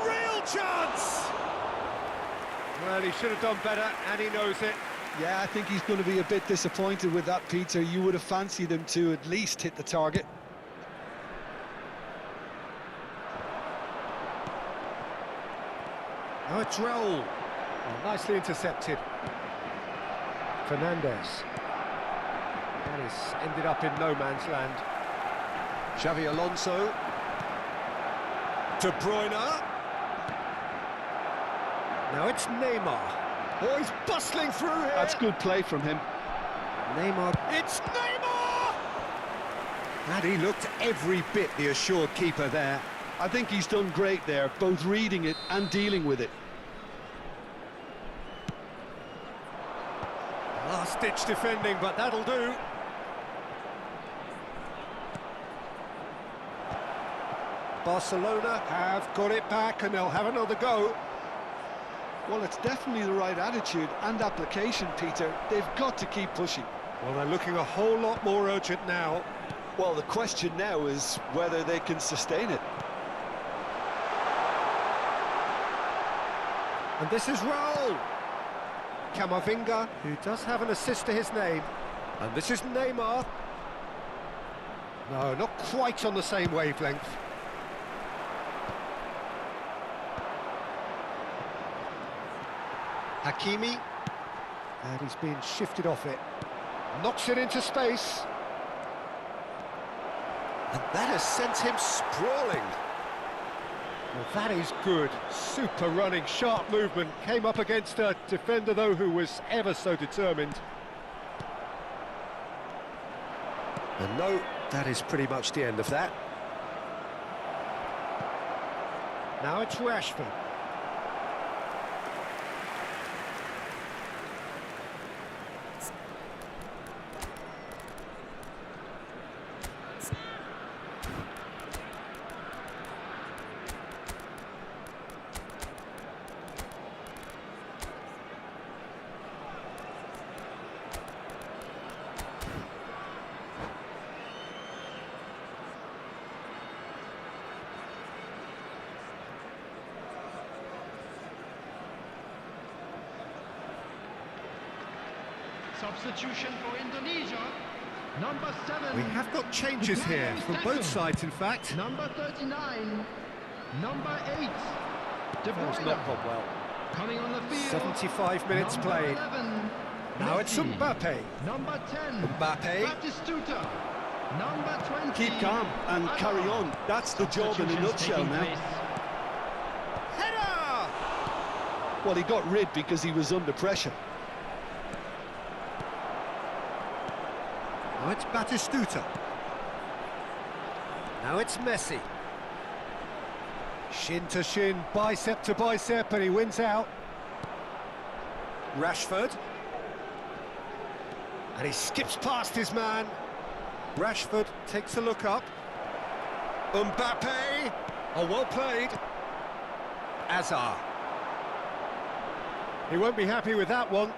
Real chance! Well, he should have done better, and he knows it. Yeah, I think he's going to be a bit disappointed with that, Peter. You would have fancied him to at least hit the target. Now it's Raul. Oh, nicely intercepted. Fernandez. That is ended up in no man's land. Xavi Alonso. De Bruyne. Now it's Neymar. Oh, he's bustling through here. That's good play from him. Neymar. It's Neymar! And he looked every bit the assured keeper there. I think he's done great there, both reading it and dealing with it. Last-ditch defending, but that'll do. Barcelona have got it back and they'll have another go. Well, it's definitely the right attitude and application, Peter. They've got to keep pushing. Well, they're looking a whole lot more urgent now. Well, the question now is whether they can sustain it. And this is Raul. Camavinga, who does have an assist to his name. And this is Neymar. No, not quite on the same wavelength. Hakimi. And he's been shifted off it. Knocks it into space. And that has sent him sprawling. Well, that is good. Super running, sharp movement. Came up against a defender, though, who was ever so determined. And no, that is pretty much the end of that. Now it's Rashford. Substitution for Indonesia. Number 7. We have got changes here from both sides, in fact. Number 39. Number 8. De That's Bruyne. not gone well. Coming on the field. 75 minutes Number played. 11. Now it's Messi. Mbappe. Number 10. Mbappe. Batistuta. Number 20. Keep calm and carry on. That's the job in a nutshell now. Header! Well, he got rid because he was under pressure. Now it's Batistuta. Now it's Messi. Shin to shin, bicep to bicep, and he wins out. Rashford. And he skips past his man. Rashford takes a look up. Mbappe. Oh, well played. Azar. He won't be happy with that one.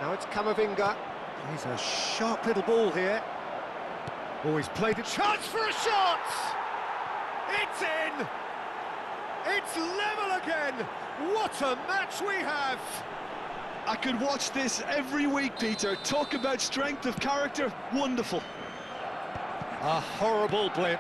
Now it's Camavinga. He's a sharp little ball here. Oh, he's played a chance for a shot! It's in! It's level again! What a match we have! I could watch this every week, Peter. Talk about strength of character, wonderful. A horrible blip,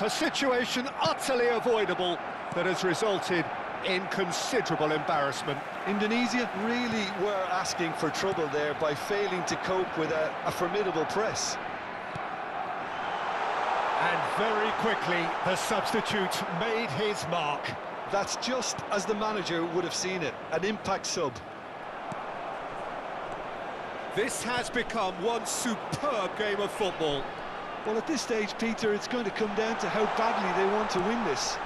a situation utterly avoidable that has resulted in considerable embarrassment. Indonesia really were asking for trouble there by failing to cope with a formidable press. And very quickly, the substitute made his mark. That's just as the manager would have seen it, an impact sub. This has become one superb game of football. Well, at this stage, Peter, it's going to come down to how badly they want to win this.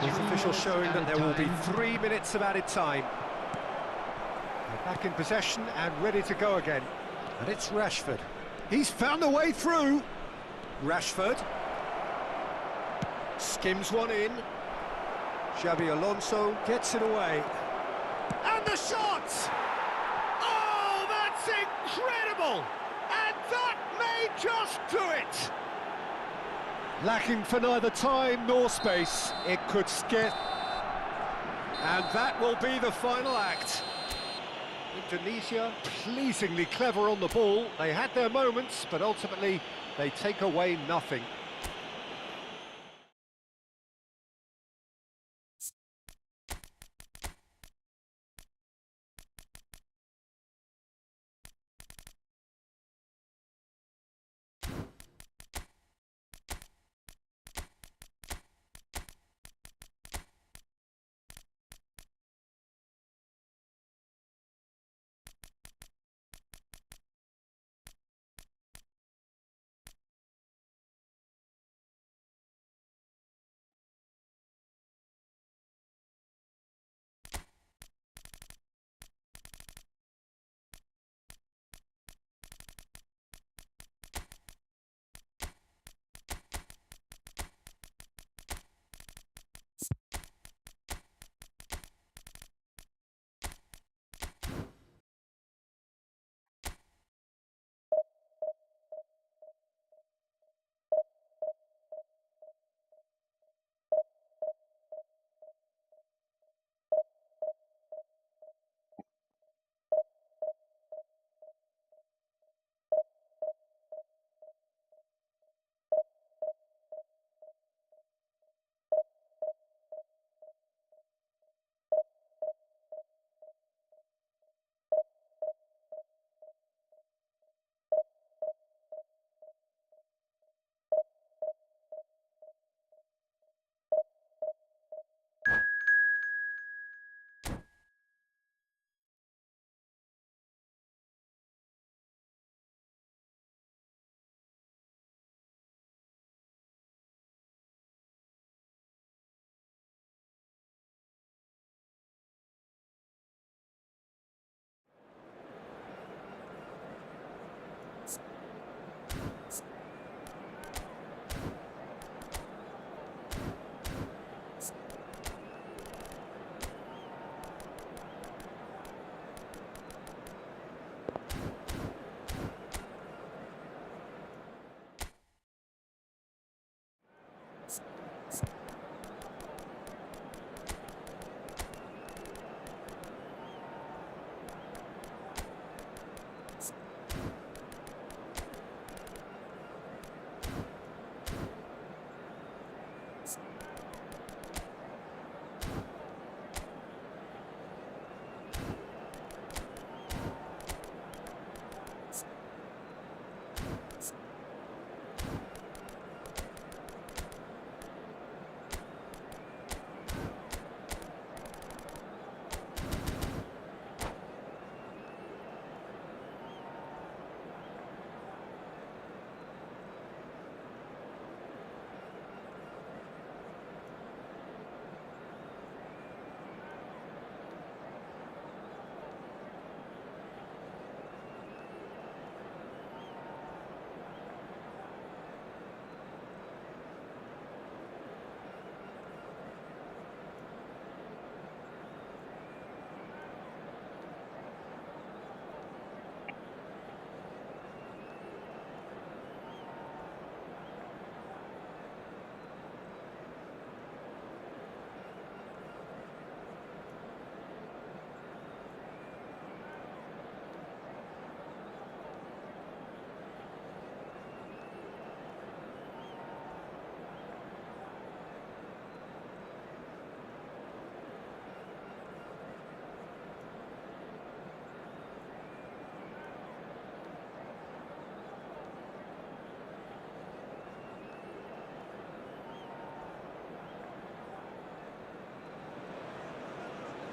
With officials showing that there will be 3 minutes of added time. They're back in possession and ready to go again. And it's Rashford. He's found a way through. Rashford skims one in. Xabi Alonso gets it away. And the shot! Oh, that's incredible! And that may just do it! Lacking for neither time nor space, it could scare... And that will be the final act. Indonesia pleasingly clever on the ball. They had their moments, but ultimately they take away nothing.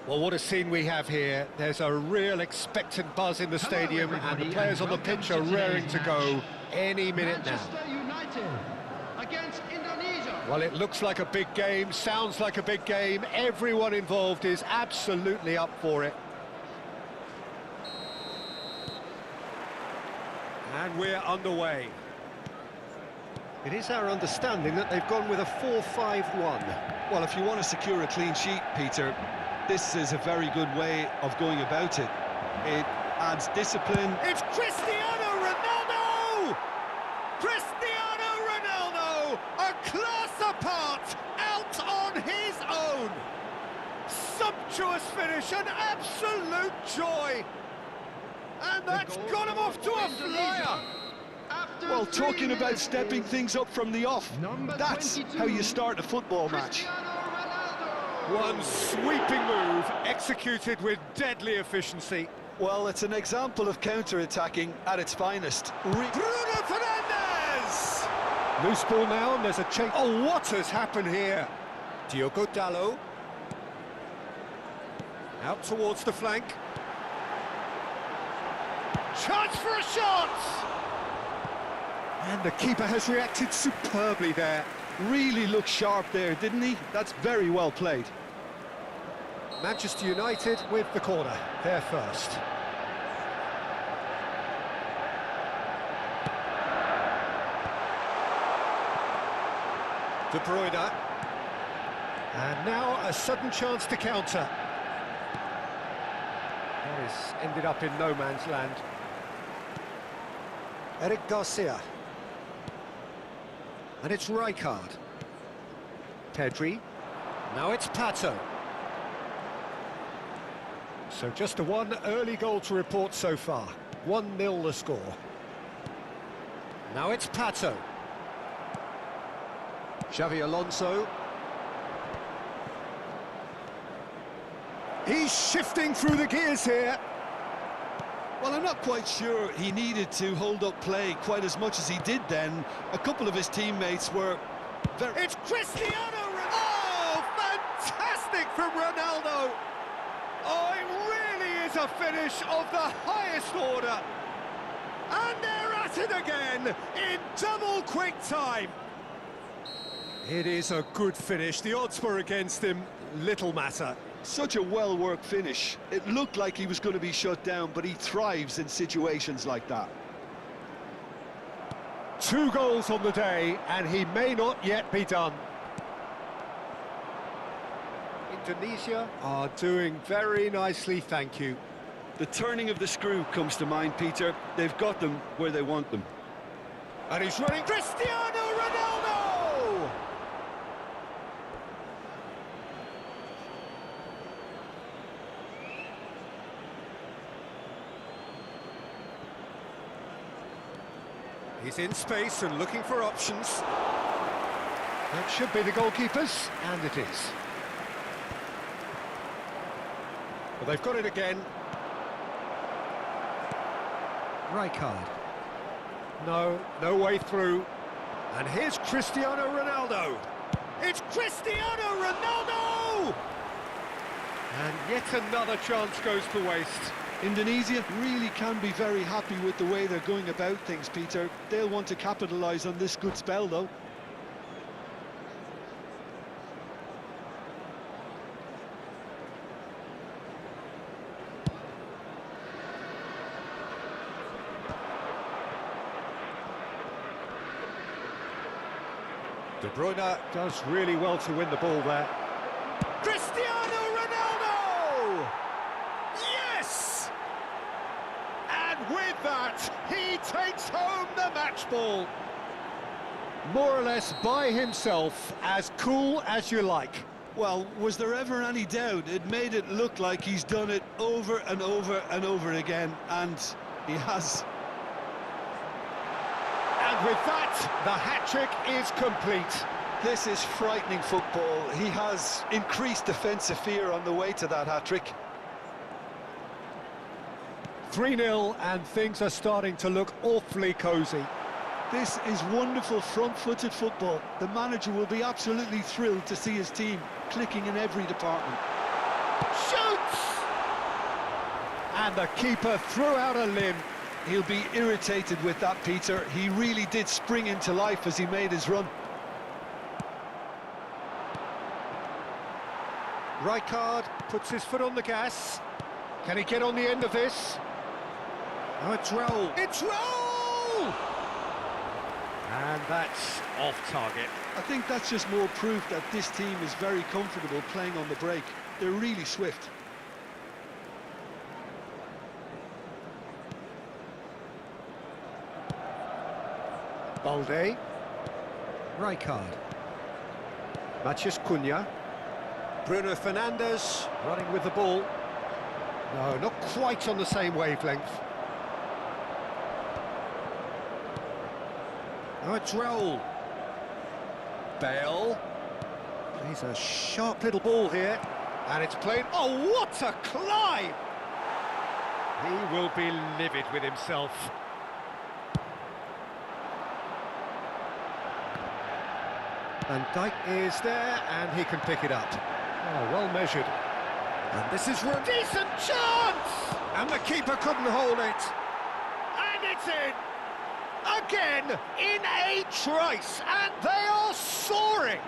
Well, what a scene we have here. There's a real expectant buzz in the stadium, and the players on the pitch are raring to go any minute now. Manchester United against Indonesia. Well, it looks like a big game, sounds like a big game. Everyone involved is absolutely up for it. And we're underway. It is our understanding that they've gone with a 4-5-1. Well, if you want to secure a clean sheet, Peter, this is a very good way of going about it. It adds discipline. It's Cristiano Ronaldo! Cristiano Ronaldo, a class apart, out on his own. Sumptuous finish, an absolute joy. And that's got him off to a flyer. Well, talking about stepping things up from the off, that's how you start a football match. One sweeping move, executed with deadly efficiency. Well, it's an example of counter-attacking at its finest. Bruno Fernandes! Loose ball now, and there's a change. Oh, what has happened here? Diogo Dalot. Out towards the flank. Chance for a shot! And the keeper has reacted superbly there. Really looked sharp there, didn't he? That's very well played. Manchester United with the corner, they're first. De Bruyne. And now a sudden chance to counter. That is ended up in no man's land. Eric Garcia. And it's Rijkaard. Pedri. Now it's Pato. So just one early goal to report so far. 1-0 the score. Now it's Pato. Xavi Alonso. He's shifting through the gears here. Well, I'm not quite sure he needed to hold up play quite as much as he did then. A couple of his teammates were very... It's Cristiano Ronaldo! Oh, fantastic from Ronaldo! Oh, it really is a finish of the highest order. And they're at it again in double quick time. It is a good finish. The odds were against him, little matter. Such a well-worked finish. It looked like he was going to be shut down, but he thrives in situations like that. 2 goals on the day, and he may not yet be done. Indonesia are doing very nicely, thank you. The turning of the screw comes to mind, Peter. They've got them where they want them. And he's running. Cristiano Ronaldo! He's in space and looking for options. That should be the goalkeepers, and it is. Well, they've got it again. Rijkaard. No way through. And here's Cristiano Ronaldo. It's Cristiano Ronaldo! And yet another chance goes to waste. Indonesia really can be very happy with the way they're going about things, Peter. They'll want to capitalise on this good spell, though. De Bruyne does really well to win the ball there. Cristiano Ronaldo! Yes! And with that, he takes home the match ball. More or less by himself, as cool as you like. Well, was there ever any doubt? It made it look like he's done it over and over and over again, and he has. And with that, the hat-trick is complete. This is frightening football. He has increased defensive fear on the way to that hat-trick. 3-0, and things are starting to look awfully cosy. This is wonderful front-footed football. The manager will be absolutely thrilled to see his team clicking in every department. Shoots! And the keeper threw out a limb. He'll be irritated with that, Peter. He really did spring into life as he made his run. Rijkaard puts his foot on the gas. Can he get on the end of this? Oh, it's Raul. It's Raul! And that's off target. I think that's just more proof that this team is very comfortable playing on the break. They're really swift. Balde. Rijkaard. Matheus Cunha. Bruno Fernandes running with the ball. No, not quite on the same wavelength. Oh, it's Raul. Bale. Plays a sharp little ball here. And it's played... Oh, what a climb! He will be livid with himself. Van Dijk is there, and he can pick it up. Oh, well measured. And this is a decent chance! And the keeper couldn't hold it. And it's in! Again, in a trice, and they are soaring!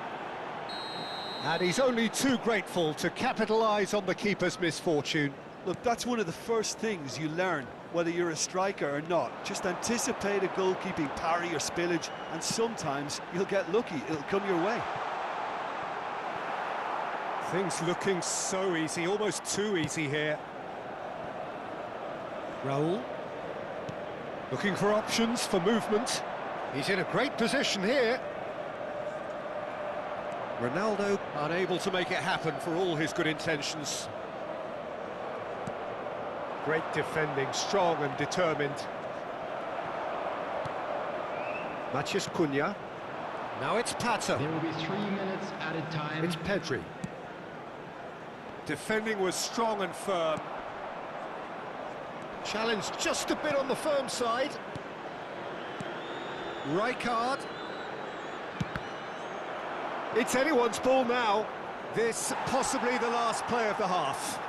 And he's only too grateful to capitalise on the keeper's misfortune. Look, that's one of the first things you learn, whether you're a striker or not. Just anticipate a goalkeeping parry or spillage, and sometimes you'll get lucky, it'll come your way. Things looking so easy, almost too easy here. Raul. Looking for options for movement. He's in a great position here. Ronaldo unable to make it happen for all his good intentions. Great defending, strong and determined. Matheus Cunha. Now it's Pata. There will be 3 minutes added time. It's Pedri. Defending was strong and firm. Challenge just a bit on the firm side. Rijkaard. It's anyone's ball now. This possibly the last play of the half.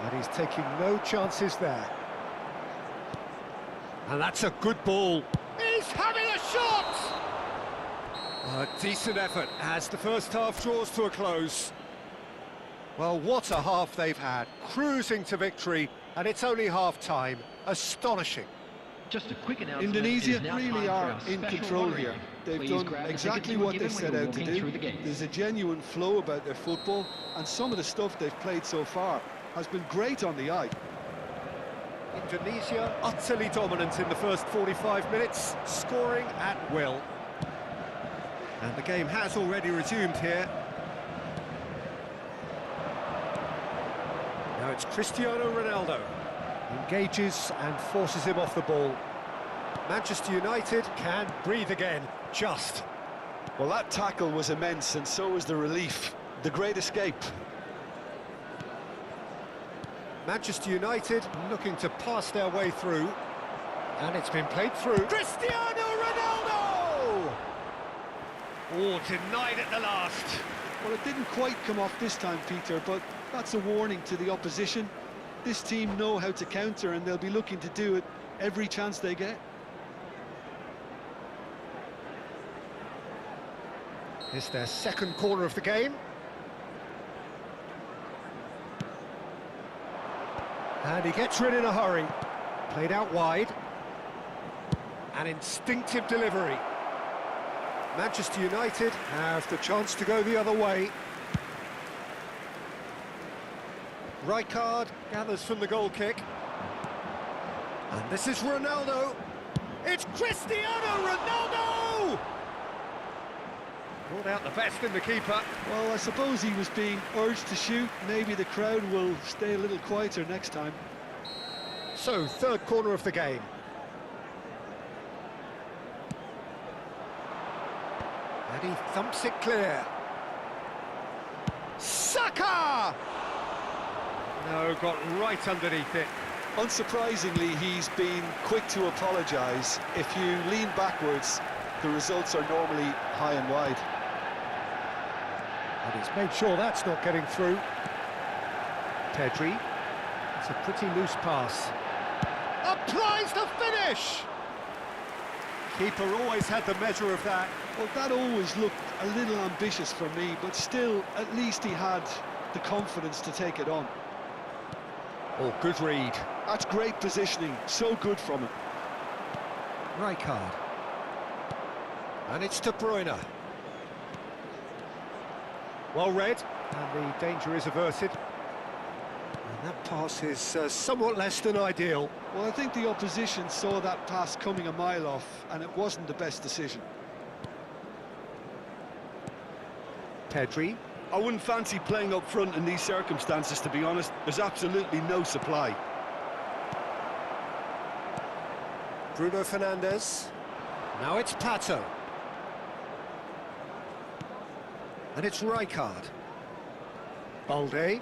And he's taking no chances there. And that's a good ball. He's having a shot! A decent effort as the first half draws to a close. Well, what a half they've had. Cruising to victory, and it's only half-time. Astonishing. Just a quick announcement. Indonesia really are in control here. They've done exactly what they set out to do. There's a genuine flow about their football, and some of the stuff they've played so far has been great on the eye. Indonesia utterly dominant in the first 45 minutes, scoring at will. And the game has already resumed here. Now it's Cristiano Ronaldo. Engages and forces him off the ball. Manchester United can breathe again, just. Well, that tackle was immense, and so was the relief. The great escape. Manchester United looking to pass their way through. And it's been played through. Cristiano Ronaldo! Oh, denied at the last. Well, it didn't quite come off this time, Peter, but that's a warning to the opposition. This team know how to counter, and they'll be looking to do it every chance they get. It's their second corner of the game. And he gets rid in a hurry. Played out wide. An instinctive delivery. Manchester United have the chance to go the other way. Rijkaard gathers from the goal kick. And this is Ronaldo. It's Cristiano Ronaldo! Brought out the best in the keeper. Well, I suppose he was being urged to shoot. Maybe the crowd will stay a little quieter next time. So, third corner of the game. And he thumps it clear. Saka! No, got right underneath it. Unsurprisingly, he's been quick to apologise. If you lean backwards, the results are normally high and wide. And he's made sure that's not getting through. Pedri. It's a pretty loose pass. Applies the finish! Keeper always had the measure of that. Well, that always looked a little ambitious for me, but still, at least he had the confidence to take it on. Oh, good read. That's great positioning, so good from him. Rijkaard. And it's De Bruyne. Well read, and the danger is averted. And that pass is somewhat less than ideal. Well, I think the opposition saw that pass coming a mile off, and it wasn't the best decision. Pedri. I wouldn't fancy playing up front in these circumstances, to be honest. There's absolutely no supply. Bruno Fernandes. Now it's Pato. And it's Rijkaard. Balde.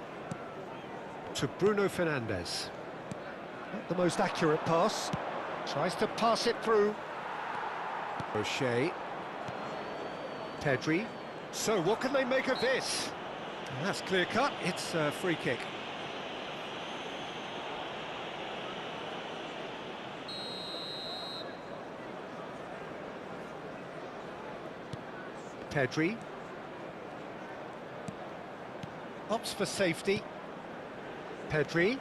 To Bruno Fernandes. Not the most accurate pass. Tries to pass it through. O'Shea. Pedri. So, what can they make of this? And that's clear cut. It's a free kick. Pedri. Opts for safety. Pedri.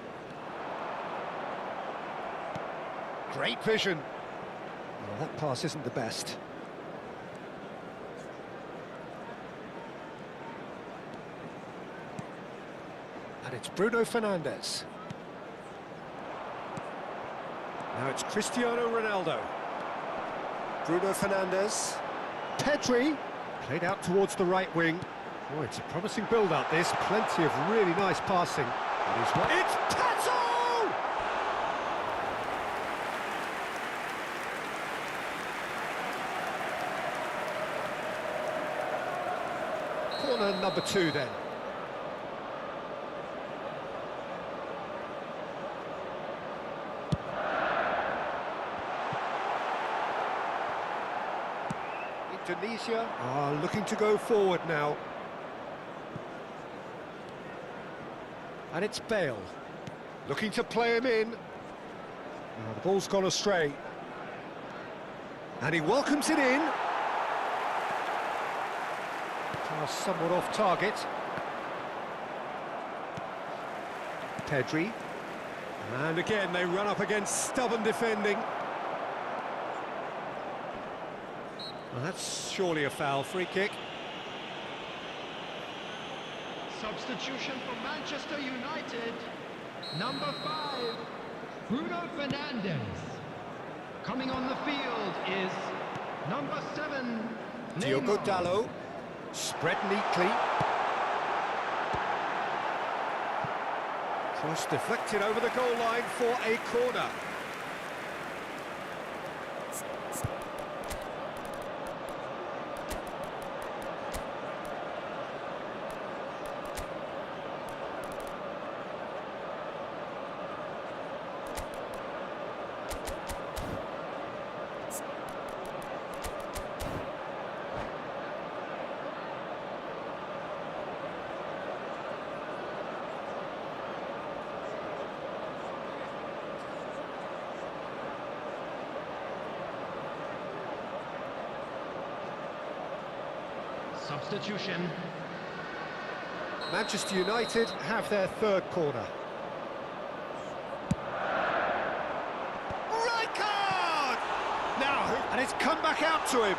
Great vision. Well, that pass isn't the best. And it's Bruno Fernandes. Now it's Cristiano Ronaldo. Bruno Fernandes. Pedri. Played out towards the right wing. Oh, it's a promising build-up, this. Plenty of really nice passing. It's Pato! Corner number 2, then. Indonesia are looking to go forward now. And it's Bale, looking to play him in. Oh, the ball's gone astray. And he welcomes it in. Pass somewhat off target. Pedri. And again, they run up against stubborn defending. Well, that's surely a foul. Free kick. Substitution for Manchester United. Number 5, Bruno Fernandes. Coming on the field is number 7, Diogo Neymar. Dalot. Spread neatly. Cross deflected over the goal line for a corner. Substitution. Manchester United have their third corner. Rijkaard! Now, and it's come back out to him.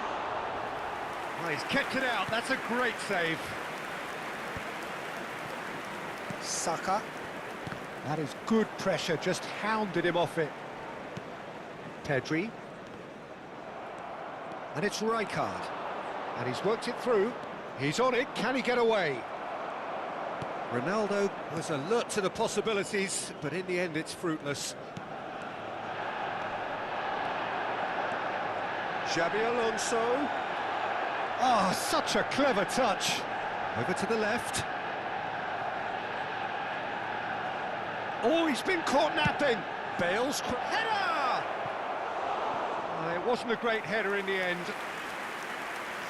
Well, he's kept it out. That's a great save. Saka. That is good pressure, just hounded him off it. Pedri. And it's Rijkaard. And he's worked it through. He's on it. Can he get away? Ronaldo was alert to the possibilities, but in the end it's fruitless. Xabi Alonso. Oh, such a clever touch. Over to the left. Oh, he's been caught napping. Bale's header! It wasn't a great header in the end.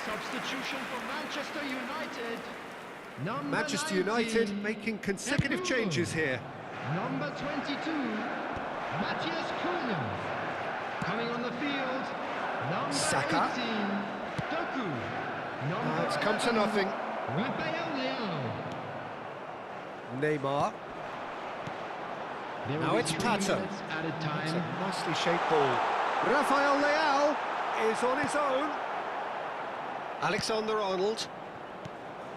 Substitution for Manchester United. Number Manchester 19, United making consecutive changes here. Number 22, Matthias Cunha. Coming on the field, number Saka. 18, Doku. Number It's come to nothing. Rafael Leao. Neymar. There will Now be it's 3 Pato. minutes added It's time. a nicely shaped ball. Rafael Leao is on his own. Alexander-Arnold.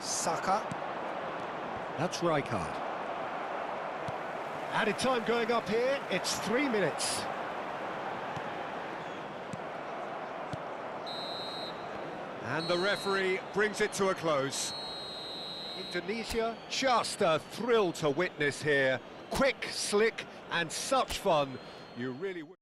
Saka. That's Rijkaard. Added time going up here. It's 3 minutes. And the referee brings it to a close. Indonesia, just a thrill to witness here. Quick, slick, and such fun. You really would.